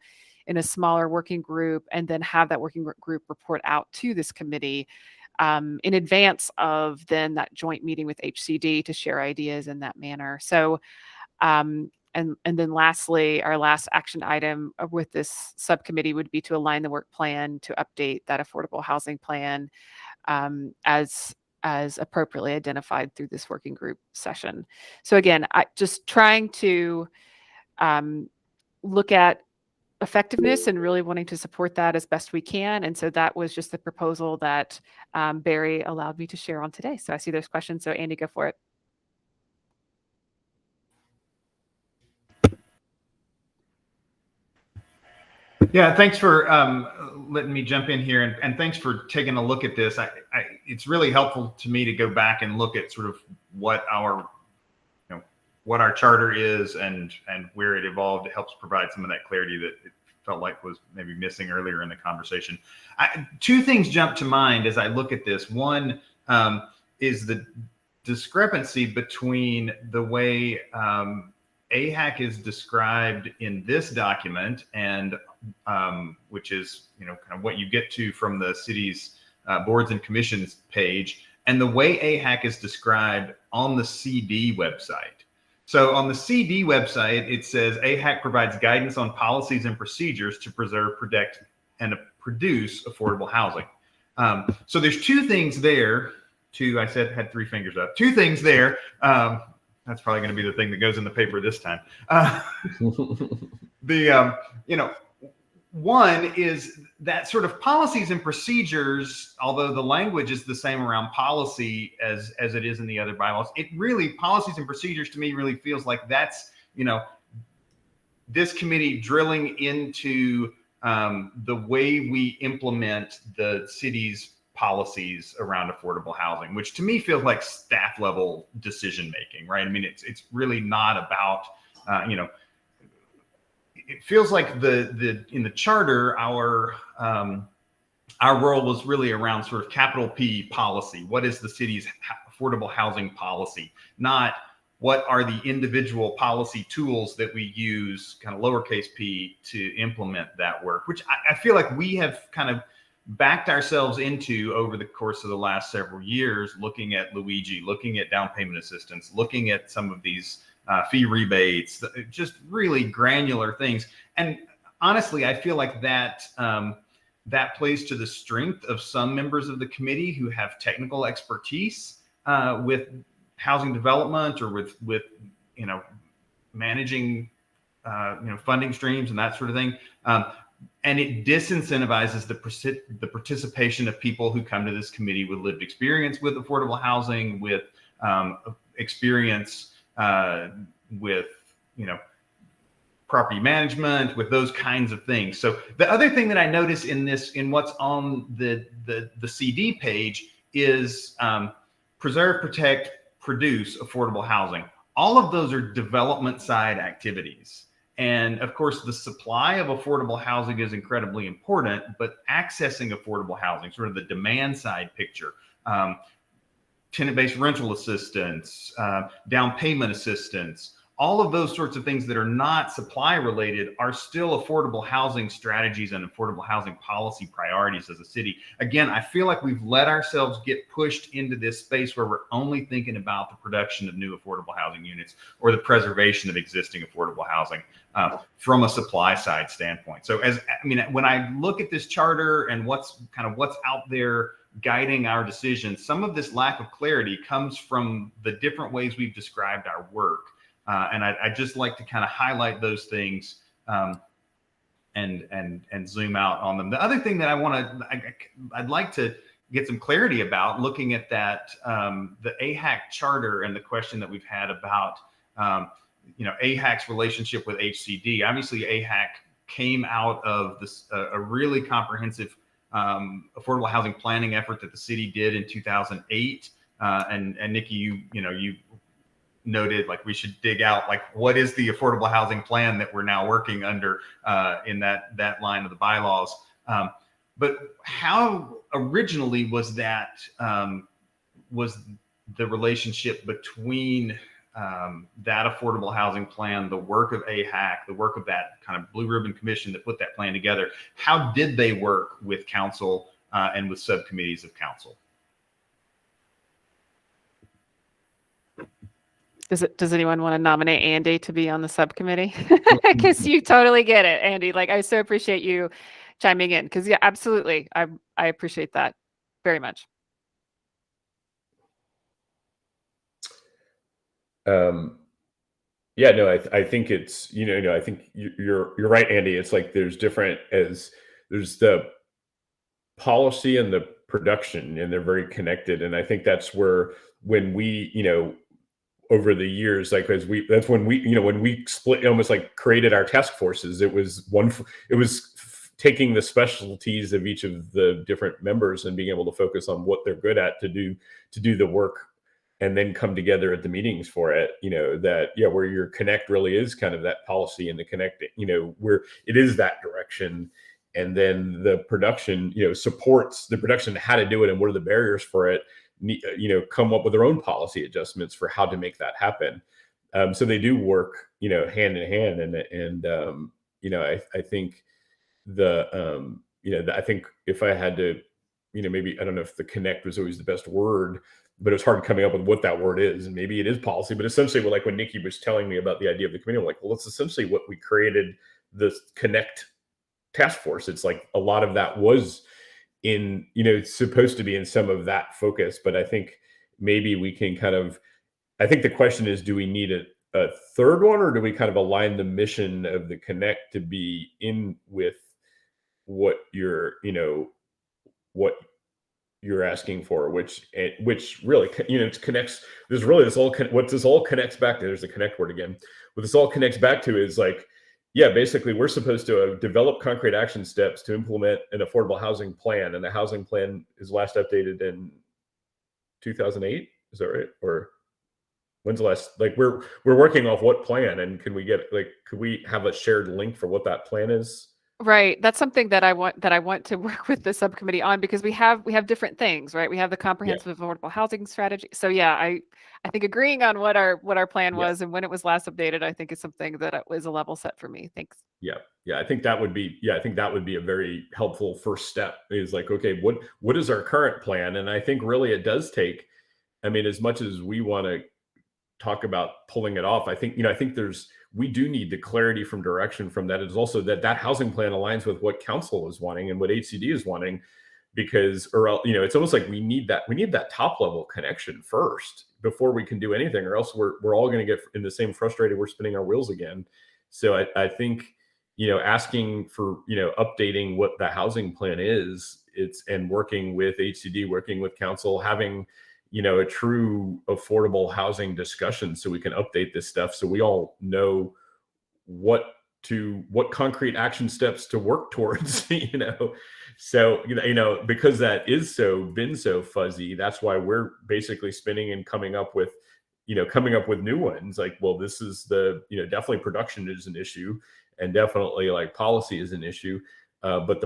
in a smaller working group, and then have that working group report out to this committee in advance of then that joint meeting with HCD to share ideas in that manner. So, and then lastly, our last action item with this subcommittee would be to align the work plan to update that affordable housing plan as appropriately identified through this working group session. So again, I just trying to look at effectiveness and really wanting to support that as best we can. And so that was just the proposal that Barry allowed me to share on today. So I see there's questions. So Andy, go for it. Yeah, thanks for letting me jump in here, and thanks for taking a look at this. It's really helpful to me to go back and look at sort of what our charter is and where it evolved. It helps provide some of that clarity that it felt like was maybe missing earlier in the conversation. Two things jump to mind as I look at this. One is the discrepancy between the way AHAC is described in this document and which is kind of what you get to from the city's boards and commissions page, and the way AHAC is described on the CD website. So on the CD website, it says AHAC provides guidance on policies and procedures to preserve, protect, and produce affordable housing. So there's two things there. I said had three fingers up. Two things there. That's probably going to be the thing that goes in the paper this time. One is that sort of policies and procedures, although the language is the same around policy as it is in the other bylaws, it really, policies and procedures to me really feels like that's, this committee drilling into the way we implement the city's policies around affordable housing, which to me feels like staff level decision making, right? I mean, it's really not about, it feels like in the charter, our role was really around sort of capital P policy. What is the city's affordable housing policy? Not what are the individual policy tools that we use, kind of lowercase p, to implement that work, which I feel like we have kind of backed ourselves into over the course of the last several years, looking at Luigi, looking at down payment assistance, looking at some of these fee rebates, just really granular things. And honestly, I feel like that that plays to the strength of some members of the committee who have technical expertise with housing development or with managing funding streams and that sort of thing. And it disincentivizes the participation of people who come to this committee with lived experience with affordable housing, with experience with property management, with those kinds of things. So the other thing that I notice in what's on the CD page is preserve, protect, produce affordable housing. All of those are development side activities. And of course, the supply of affordable housing is incredibly important, but accessing affordable housing, sort of the demand side picture, tenant-based rental assistance, down payment assistance, all of those sorts of things that are not supply related are still affordable housing strategies and affordable housing policy priorities as a city. Again, I feel like we've let ourselves get pushed into this space where we're only thinking about the production of new affordable housing units or the preservation of existing affordable housing from a supply side standpoint. So when I look at this charter and what's out there guiding our decisions, some of this lack of clarity comes from the different ways we've described our work. And I'd just like to kind of highlight those things and zoom out on them. The other thing that I'd like to get some clarity about, looking at that, the AHAC charter and the question that we've had about, AHAC's relationship with HCD. Obviously, AHAC came out of this a really comprehensive affordable housing planning effort that the city did in 2008. And Nikki, you noted like we should dig out like what is the affordable housing plan that we're now working under in that line of the bylaws. But how originally was that was the relationship between that affordable housing plan, the work of AHAC, the work of that kind of blue ribbon commission that put that plan together? How did they work with council and with subcommittees of council? Does anyone want to nominate Andy to be on the subcommittee? Because you totally get it, Andy. Like, I so appreciate you chiming in because, yeah, absolutely. I appreciate that very much. Yeah, no, I think it's, I think you're right, Andy. It's like there's the policy and the production, and they're very connected. And I think that's where, when we, over the years, like that's when we split, almost like created our task forces. It was taking the specialties of each of the different members and being able to focus on what they're good at to do the work, and then come together at the meetings for it. Where your connect really is kind of that policy, and the connect, where it is that direction. And then the production, supports the production, how to do it and what are the barriers for it, come up with their own policy adjustments for how to make that happen. So they do work, hand in hand. And I think I think if I had to, maybe, I don't know if the connect was always the best word, but it's hard coming up with what that word is. And maybe it is policy, but essentially, like when Nikki was telling me about the idea of the committee, I'm like, well, it's essentially what we created the connect task force. It's like a lot of that was in, it's supposed to be in some of that focus, but I think maybe we can I think the question is, do we need a third one, or do we kind of align the mission of the connect to be in with what you're asking for, which really, it connects. There's really what this all connects back to. There's the connect word again. What this all connects back to is like, yeah, basically we're supposed to develop concrete action steps to implement an affordable housing plan. And the housing plan is last updated in 2008. Is that right? Or when's the last, like we're working off what plan, and could we have a shared link for what that plan is? Right. That's something that I want to work with the subcommittee on, because we have different things, right? We have the comprehensive affordable housing strategy. So yeah, I think agreeing on what our plan was and when it was last updated, I think is something that was a level set for me. Thanks. Yeah. I think that would be a very helpful first step, is like, okay, what is our current plan? And I think really it does take, as much as we want to talk about pulling it off, I think we do need the clarity from direction from that. Is also that housing plan aligns with what council is wanting and what HCD is wanting, because, it's almost like we need that top level connection first before we can do anything, or else we're all going to get in the same frustrated, we're spinning our wheels again. So I think, asking for, updating what the housing plan is, and working with HCD, working with council, having, a true affordable housing discussion, so we can update this stuff, so we all know what concrete action steps to work towards. So because that is been so fuzzy, that's why we're basically spinning and coming up with new ones. Like, well, this is definitely production is an issue, and definitely like policy is an issue. But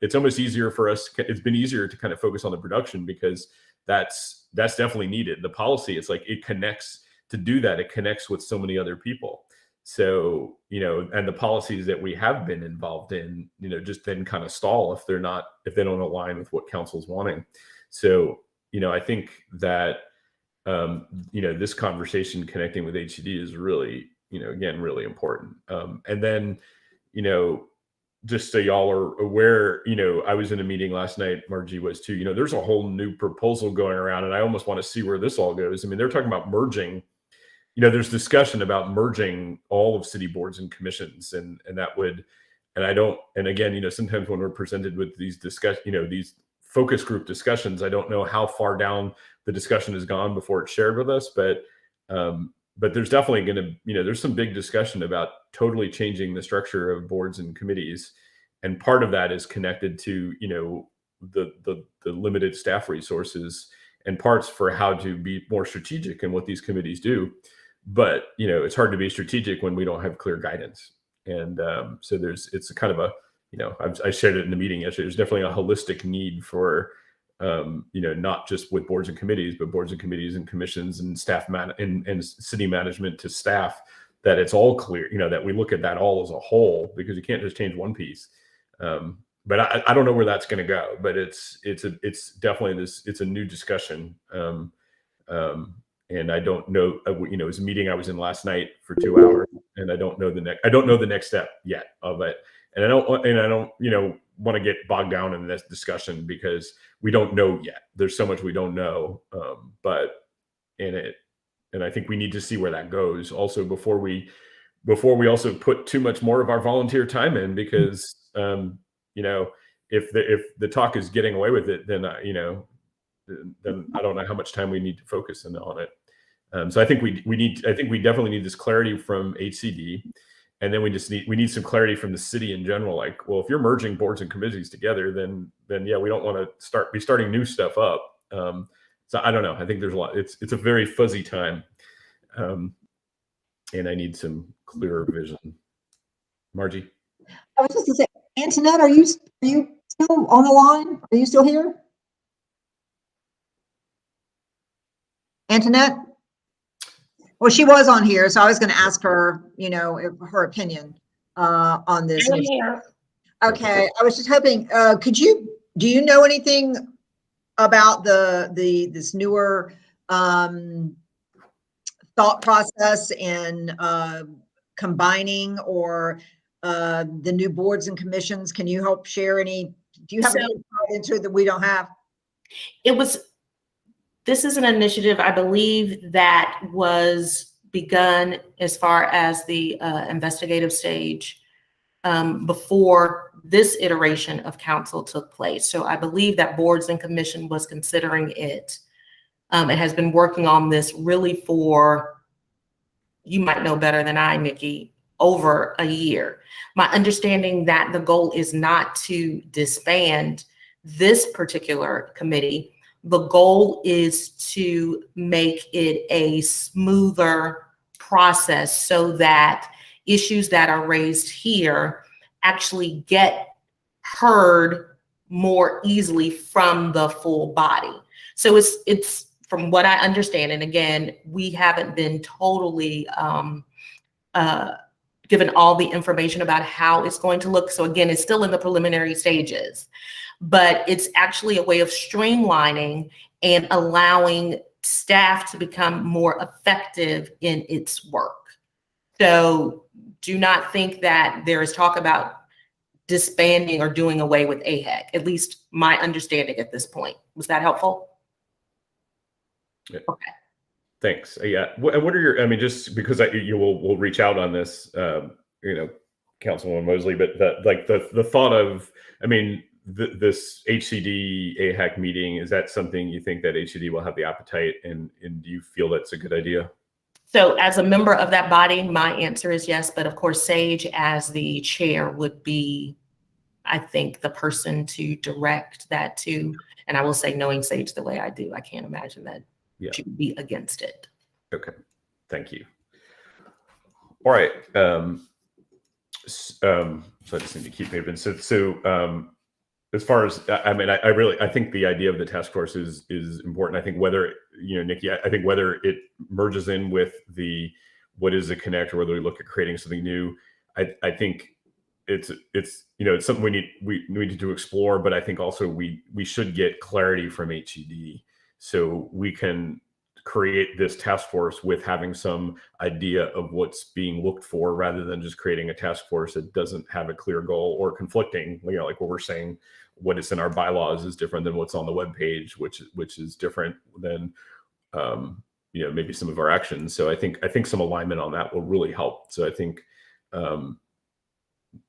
it's almost easier for us. It's been easier to kind of focus on the production, because that's definitely needed. The policy, it's like it connects to do that. It connects with so many other people. So, and the policies that we have been involved in, just then kind of stall if they don't align with what council's wanting. So, I think that, this conversation connecting with HCD is really, again, really important. And then, just so y'all are aware, I was in a meeting last night, Margie was too, there's a whole new proposal going around, and I almost want to see where this all goes. They're talking about merging, there's discussion about merging all of city boards and commissions, and that would, and again, sometimes when we're presented with these these focus group discussions, I don't know how far down the discussion has gone before it's shared with us, but there's definitely going to, there's some big discussion about totally changing the structure of boards and committees. And part of that is connected to, the limited staff resources, and parts for how to be more strategic in what these committees do. But, it's hard to be strategic when we don't have clear guidance. And so it's kind of I shared it in the meeting yesterday. There's definitely a holistic need for, not just with boards and committees, but boards and committees and commissions and staff and city management to staff, that it's all clear, that we look at that all as a whole, because you can't just change one piece. But I don't know where that's going to go, but it's definitely it's a new discussion. And I don't know, it was a meeting I was in last night for 2 hours, and I don't know the next step yet of it. And I don't want to get bogged down in this discussion, because we don't know yet. There's so much we don't know. And I think we need to see where that goes also before we also put too much more of our volunteer time in, because if the talk is getting away with it, then then I don't know how much time we need to focus on it. So I think we definitely need this clarity from HCD, and then we need some clarity from the city in general. Like, well, if you're merging boards and committees together, then yeah, we don't want to starting new stuff up. So I don't know. I think there's a lot. It's a very fuzzy time, and I need some clearer vision. Margie, I was just going to say, Antoinette, are you still on the line? Are you still here? Antoinette? Well, she was on here, so I was going to ask her, her opinion on this. I'm here. Okay, I was just hoping, do you know anything about this newer thought process in combining or the new boards and commissions? Can you help share do you have any insight into it that we don't have? This is an initiative, I believe, that was begun as far as the investigative stage before this iteration of council took place. So I believe that boards and commission was considering it. It has been working on this really for, you might know better than I, Nikki, over a year. My understanding that the goal is not to disband this particular committee. The goal is to make it a smoother process so that issues that are raised here actually get heard more easily from the full body. So it's from what I understand, and again, we haven't been totally given all the information about how it's going to look. So again, it's still in the preliminary stages, but it's actually a way of streamlining and allowing staff to become more effective in its work. So do not think that there is talk about disbanding or doing away with AHEC, at least my understanding at this point. Was that helpful? Yeah. Okay. Thanks. Yeah. What are your, just because we'll reach out on this, Councilwoman Mosley, but the thought of, this HCD AHEC meeting, is that something you think that HCD will have the appetite, and do you feel that's a good idea? So as a member of that body, my answer is yes, but of course, Sage as the chair would be, I think, the person to direct that to. And I will say, knowing Sage the way I do, I can't imagine that she would be against it. Okay, thank you. All right. So I just need to keep moving. So as far as, I think the idea of the task force is important. I think whether, Nikki, I think whether it merges in with what is a connect, or whether we look at creating something new, I think it's something we need to explore, but I think also we should get clarity from HCD so we can create this task force with having some idea of what's being looked for, rather than just creating a task force that doesn't have a clear goal or conflicting. Like what we're saying, what is in our bylaws is different than what's on the webpage, which is different than maybe some of our actions. So I think some alignment on that will really help. So I think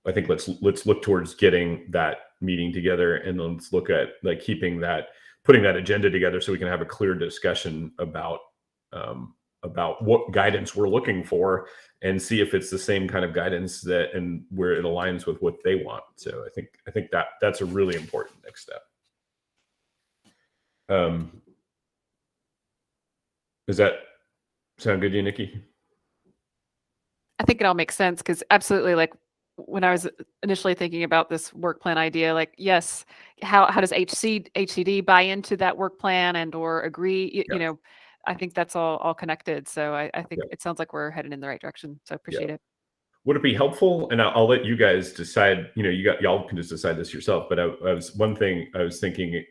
let's look towards getting that meeting together, and let's look at putting that agenda together so we can have a clear discussion about what guidance we're looking for, and see if it's the same kind of guidance and where it aligns with what they want. So I think that's a really important next step. Does that sound good to you, Nikki? I think it all makes sense, because absolutely, like when I was initially thinking about this work plan idea, like, yes, how does HCD buy into that work plan and or agree? I think that's all connected. So I think it sounds like we're headed in the right direction. So I appreciate it. Would it be helpful? And I'll let you guys decide. Y'all can just decide this yourself. But I was thinking,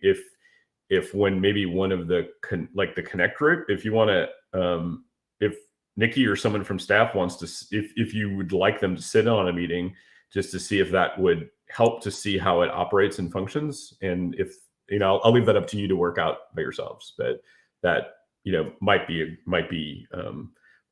if when maybe one of the Connect group, if you want to, if Nikki or someone from staff wants to, if you would like them to sit on a meeting just to see if that would help to see how it operates and functions. And if, I'll leave that up to you to work out by yourselves, but that, might be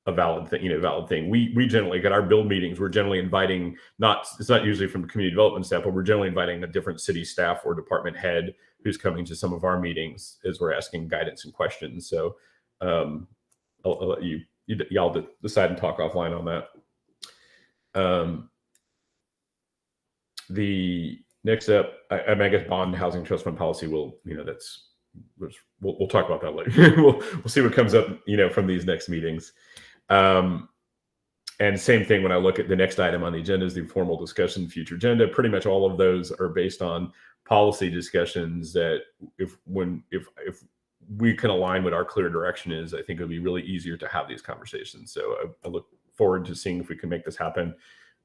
a valid thing. We generally at our build meetings, we're generally inviting, it's not usually from community development staff, but we're generally inviting a different city staff or department head who's coming to some of our meetings as we're asking guidance and questions. So I'll let y'all decide and talk offline on that. The next up, I guess bond housing trust fund policy will, we'll talk about that later. we'll see what comes up, from these next meetings. And same thing when I look at the next item on the agenda is the formal discussion, future agenda. Pretty much all of those are based on policy discussions that if we can align what our clear direction is, I think it'll be really easier to have these conversations. So I look forward to seeing if we can make this happen,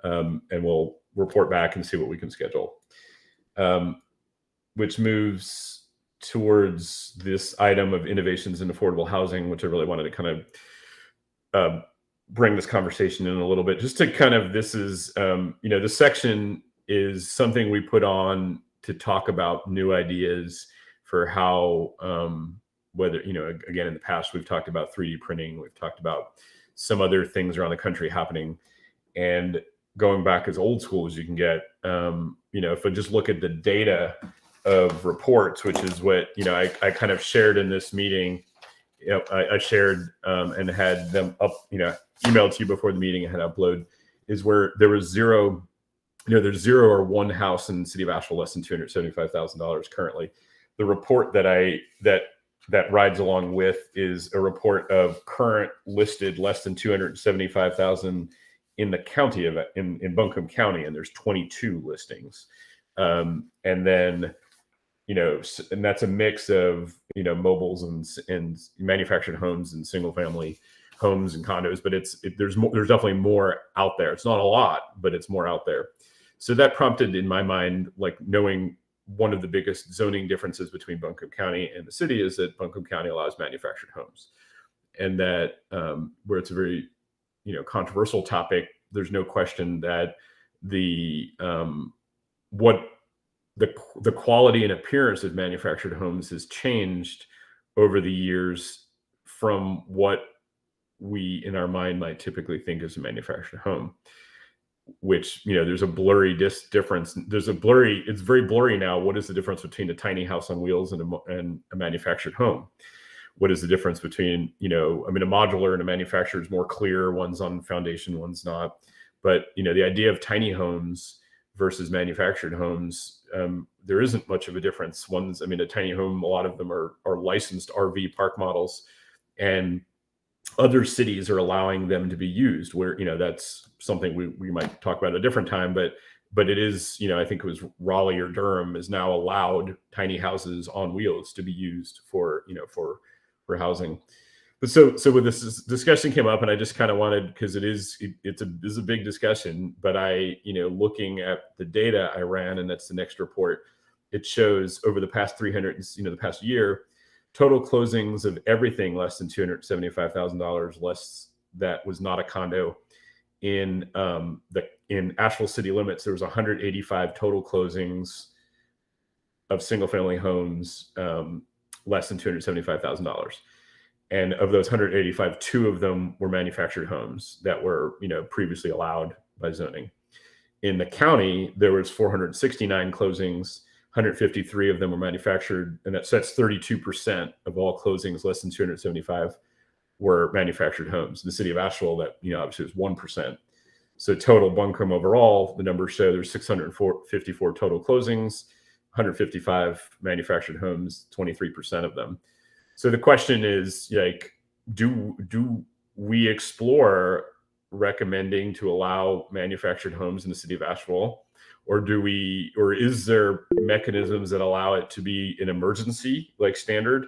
and we'll report back and see what we can schedule. Which moves towards this item of innovations in affordable housing, which I really wanted to kind of bring this conversation in a little bit, just to kind of, this is, this section is something we put on to talk about new ideas for how, whether, again, in the past, we've talked about 3D printing, we've talked about some other things around the country happening, and going back as old school as you can get, if I just look at the data of reports, which is what, I kind of shared in this meeting, I shared and had them up, emailed to you before the meeting and had upload, is where there was zero, there's 0 or 1 house in the city of Asheville less than $275,000 currently. The report that rides along with is a report of current listed less than 275,000 in the county of in Buncombe County, and there's 22 listings. And then, and that's a mix of, mobiles and manufactured homes and single family homes and condos, but there's definitely more out there. It's not a lot, but it's more out there. So that prompted in my mind, like, knowing one of the biggest zoning differences between Buncombe County and the city is that Buncombe County allows manufactured homes, and that where it's a very, controversial topic, there's no question that the quality and appearance of manufactured homes has changed over the years from what we in our mind might typically think is a manufactured home, which, there's a blurry difference. It's very blurry now. What is the difference between a tiny house on wheels and a manufactured home? What is the difference between, a modular and a manufactured is more clear. One's on foundation, one's not. But, the idea of tiny homes versus manufactured homes, there isn't much of a difference. A tiny home, a lot of them are licensed RV park models, and other cities are allowing them to be used where, that's something we might talk about at a different time, but it is, I think it was Raleigh or Durham is now allowed tiny houses on wheels to be used for housing. But so with this discussion came up, and I just kind of wanted, because it's a big discussion, but looking at the data I ran, and that's the next report, it shows over the past the past year, total closings of everything less than $275,000 less that was not a condo in Asheville city limits. There was 185 total closings of single family homes less than $275,000. And of those 185, 2 of them were manufactured homes that were, previously allowed by zoning. In the county, there was 469 closings. 153 of them were manufactured, and that's 32% of all closings less than 275 were manufactured homes. In the city of Asheville, that obviously was 1%. So total Buncombe overall, the numbers show there's 654 total closings, 155 manufactured homes, 23% of them. So the question is, like, do we explore recommending to allow manufactured homes in the city of Asheville? Or is there mechanisms that allow it to be an emergency like standard?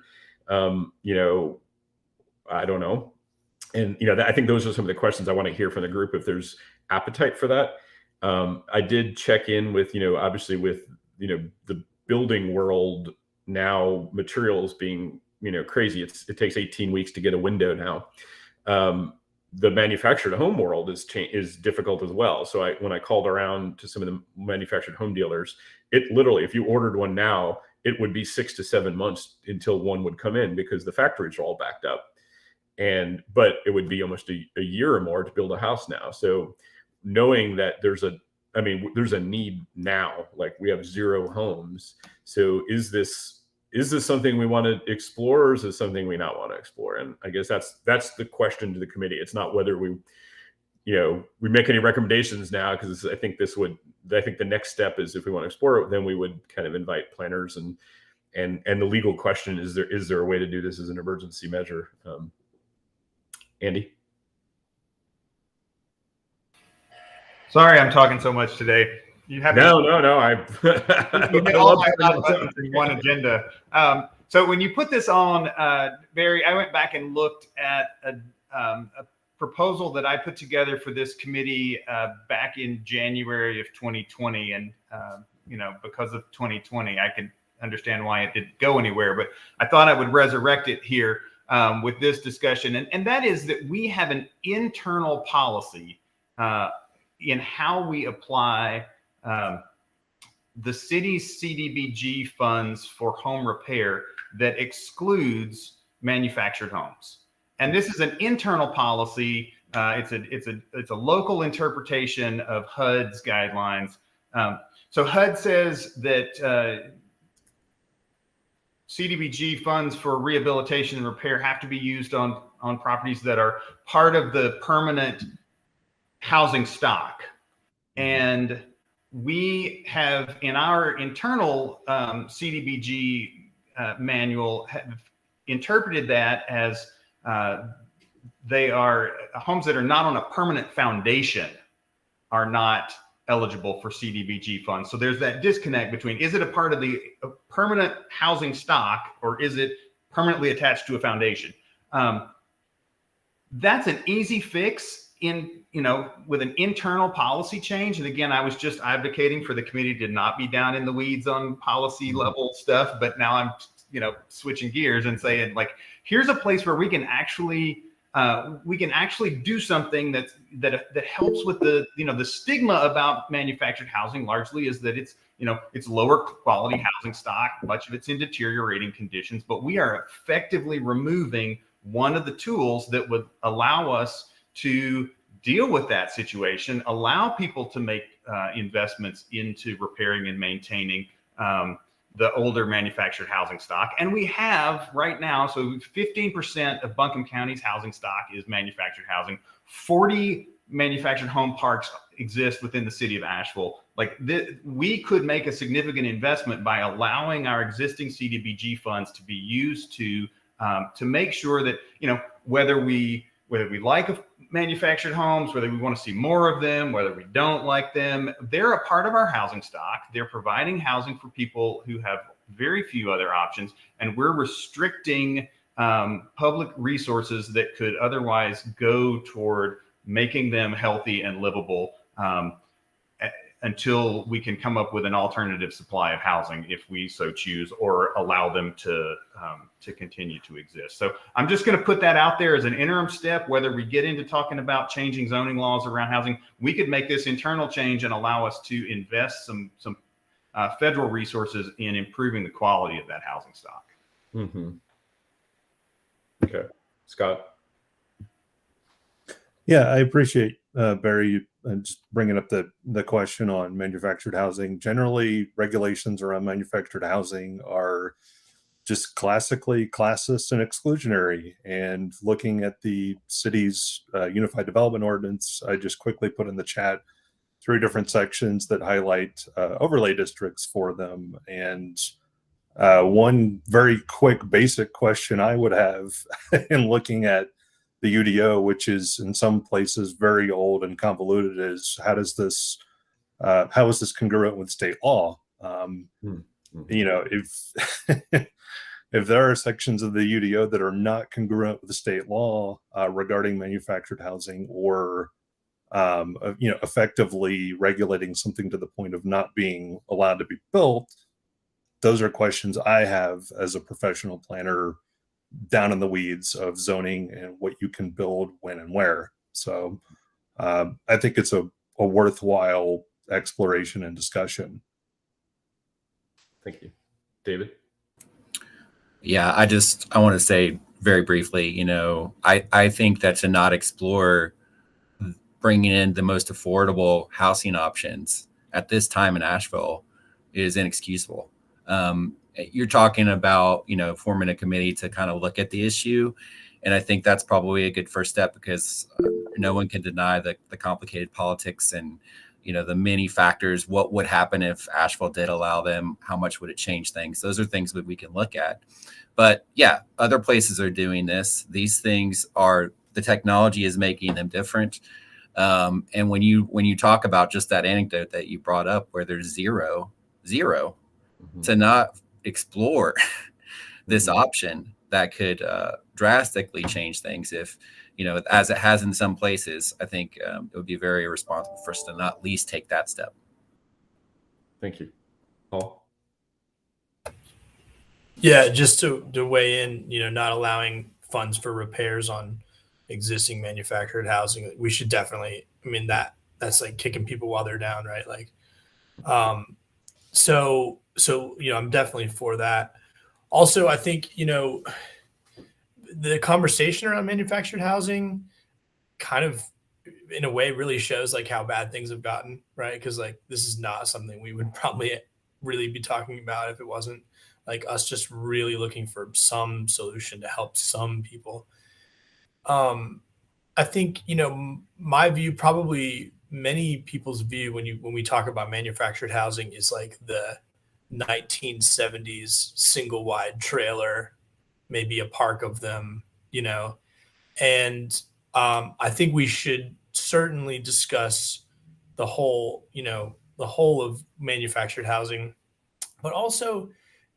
I don't know. And, I think those are some of the questions I want to hear from the group, if there's appetite for that. I did check in with, obviously with, the building world now, materials being, crazy. It takes 18 weeks to get a window now. The manufactured home world is difficult as well. So when I called around to some of the manufactured home dealers, it literally, if you ordered one now, it would be 6 to 7 months until one would come in, because the factories are all backed up. but it would be almost a year or more to build a house now. So knowing that there's a need now, like we have 0 homes. So is this something we want to explore, or is this something we not want to explore? And I guess that's the question to the committee. It's not whether we make any recommendations now, because I think the next step is, if we want to explore it, then we would kind of invite planners and the legal question is there a way to do this as an emergency measure? Andy? Sorry, I'm talking so much today. You have No. you hit all my hot buttons in one agenda. So when you put this on, Barry, I went back and looked at a proposal that I put together for this committee back in January of 2020, and because of 2020, I can understand why it didn't go anywhere. But I thought I would resurrect it here with this discussion, and that is that we have an internal policy in how we apply the city's CDBG funds for home repair that excludes manufactured homes. And this is an internal policy. It's a local interpretation of HUD's guidelines. So HUD says that CDBG funds for rehabilitation and repair have to be used on properties that are part of the permanent housing stock. And we have, in our internal CDBG manual, have interpreted that as they are homes that are not on a permanent foundation are not eligible for CDBG funds. So there's that disconnect between, is it a part of the permanent housing stock, or is it permanently attached to a foundation? That's an easy fix with an internal policy change. And again, I was just advocating for the committee to not be down in the weeds on policy level stuff, but now I'm switching gears and saying, like, here's a place where we can actually do something that helps with the stigma about manufactured housing. Largely is that it's lower quality housing stock, much of it's in deteriorating conditions, but we are effectively removing one of the tools that would allow us to deal with that situation, allow people to make investments into repairing and maintaining the older manufactured housing stock. And we have right now, so 15% of Buncombe County's housing stock is manufactured housing. 40 manufactured home parks exist within the city of Asheville. Like we could make a significant investment by allowing our existing CDBG funds to be used to make sure that, whether we like manufactured homes, whether we want to see more of them, whether we don't like them, they're a part of our housing stock. They're providing housing for people who have very few other options. And we're restricting public resources that could otherwise go toward making them healthy and livable until we can come up with an alternative supply of housing, if we so choose, or allow them to continue to exist. So I'm just going to put that out there as an interim step. Whether we get into talking about changing zoning laws around housing, we could make this internal change and allow us to invest some federal resources in improving the quality of that housing stock. Mm-hmm. Okay, Scott. Yeah, I appreciate Barry just bringing up the question on manufactured housing. Generally, regulations around manufactured housing are just classically classist and exclusionary. And looking at the city's Unified Development Ordinance, I just quickly put in the chat 3 different sections that highlight overlay districts for them. And one very quick basic question I would have in looking at the UDO, which is in some places very old and convoluted, is how is this congruent with state law? If there are sections of the UDO that are not congruent with the state law regarding manufactured housing, or effectively regulating something to the point of not being allowed to be built, those are questions I have as a professional planner down in the weeds of zoning and what you can build, when, and where. So I think it's a worthwhile exploration and discussion. Thank you. David? Yeah, I want to say very briefly, you know, I think that to not explore bringing in the most affordable housing options at this time in Asheville is inexcusable. You're talking about, you know, forming a committee to kind of look at the issue. And I think that's probably a good first step, because no one can deny the complicated politics and, you know, the many factors. What would happen if Asheville did allow them? How much would it change things? Those are things that we can look at. But yeah, other places are doing this. These things are, the technology is making them different. And when you talk about just that anecdote that you brought up, where there's zero to not explore this option that could drastically change things, if, you know, as it has in some places, I think it would be very irresponsible for us to not at least take that step. Thank you. Paul? Yeah, just to weigh in, you know, not allowing funds for repairs on existing manufactured housing. We should definitely, I mean, that's like kicking people while they're down, right? Like, so, you know, I'm definitely for that. Also, I think, you know, the conversation around manufactured housing kind of, in a way, really shows like how bad things have gotten, right? Because like, this is not something we would probably really be talking about if it wasn't like us just really looking for some solution to help some people. I think, you know, my view, probably many people's view when we talk about manufactured housing, is like the 1970s single wide trailer, maybe a park of them, you know. And I think we should certainly discuss the whole, you know, the whole of manufactured housing, but also,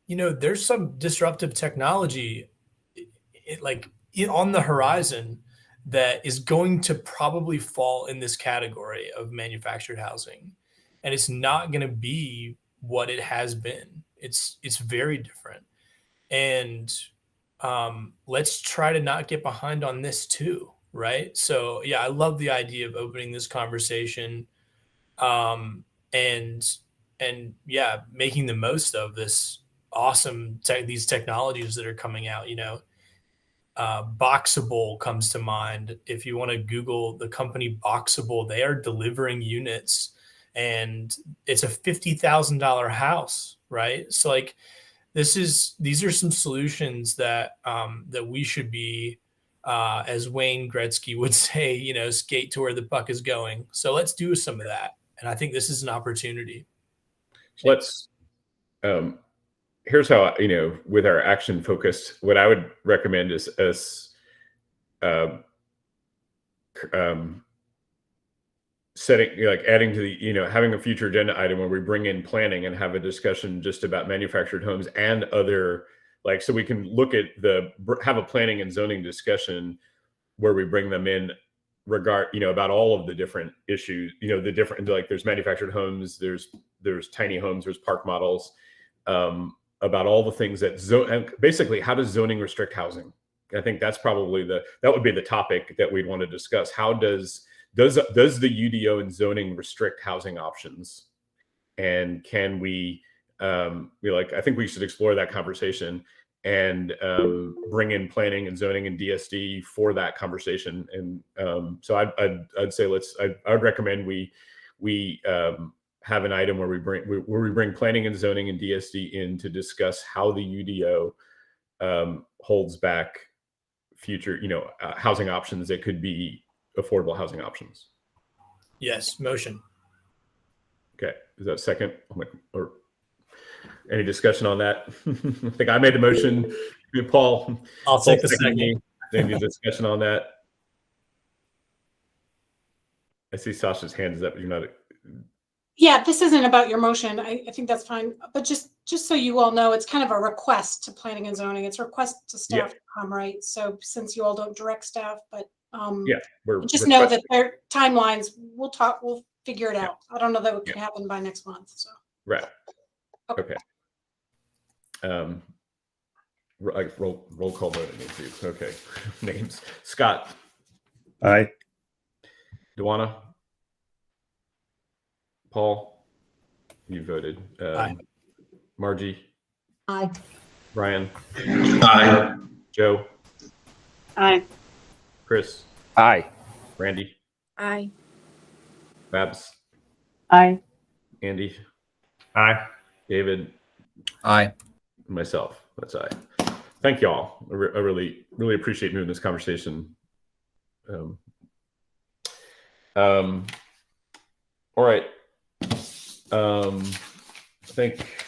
you know, there's some disruptive technology on the horizon that is going to probably fall in this category of manufactured housing. And it's not going to be what it has been. It's very different. And let's try to not get behind on this too, right? So yeah, I love the idea of opening this conversation, and yeah, making the most of this awesome these technologies that are coming out. You know, Boxable comes to mind. If you want to Google the company Boxable, they are delivering units, and it's a $50,000 house, right? So like, these are some solutions that that we should be, as Wayne Gretzky would say, you know, skate to where the puck is going. So let's do some of that, and I think this is an opportunity. Let's. Here's how, you know, with our action focused, what I would recommend is us setting, like adding to the, you know, having a future agenda item where we bring in planning and have a discussion just about manufactured homes and other, like, so we can look at have a planning and zoning discussion where we bring them in you know, about all of the different issues, you know, the different, like there's manufactured homes, there's tiny homes, there's park models, about all the things that basically, how does zoning restrict housing? I think that's probably that would be the topic that we'd want to discuss. How does the UDO and zoning restrict housing options? And can we, I think we should explore that conversation and bring in planning and zoning and DSD for that conversation. And so I'd say I'd recommend we have an item where we bring planning and zoning and DSD in to discuss how the UDO holds back future, you know, housing options that could be affordable housing options. Yes, motion. Okay, is that second? Or any discussion on that? I think I made the motion. Paul, I'll take the second. Any discussion on that? I see Sasha's hand is up. You're not. Yeah, this isn't about your motion. I think that's fine. But just so you all know, it's kind of a request to planning and zoning. It's a request to staff to come, right? So since you all don't direct staff, but just know that their timelines, we'll figure it out. I don't know that it can happen by next month. So right. Okay. Roll call vote. Okay. Names. Scott. Aye. Duana. Paul. You voted. Aye. Margie. Aye. Brian. Aye. Joe. Aye. Chris, Aye. Randy, Aye. Babs, Aye. Andy, Aye. David, Aye. myself. That's aye. Thank y'all. I really appreciate moving this conversation. All right. I think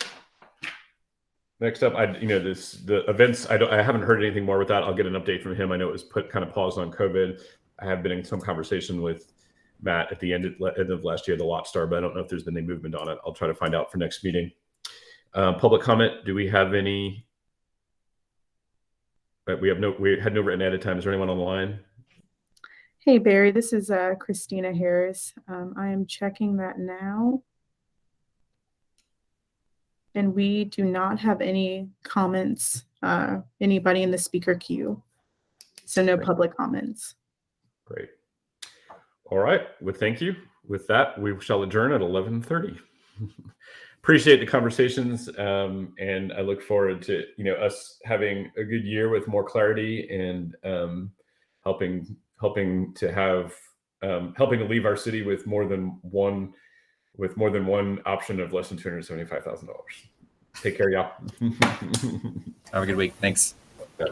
next up, the events. I haven't heard anything more with that. I'll get an update from him. I know it was kind of paused on COVID. I have been in some conversation with Matt at the end of last year, the Lot Star, but I don't know if there's been any movement on it. I'll try to find out for next meeting. Public comment. Do we have any? We had no written ahead of time. Is there anyone on the line? Hey, Barry, this is Christina Harris. I am checking that now. And we do not have any comments, anybody in the speaker queue. So no public comments. Great. All right. Well, thank you. With that, we shall adjourn at 11:30. Appreciate the conversations, and I look forward to us having a good year with more clarity and helping to leave our city with more than one option of less than $275,000. Take care, y'all. Have a good week. Thanks. Yeah.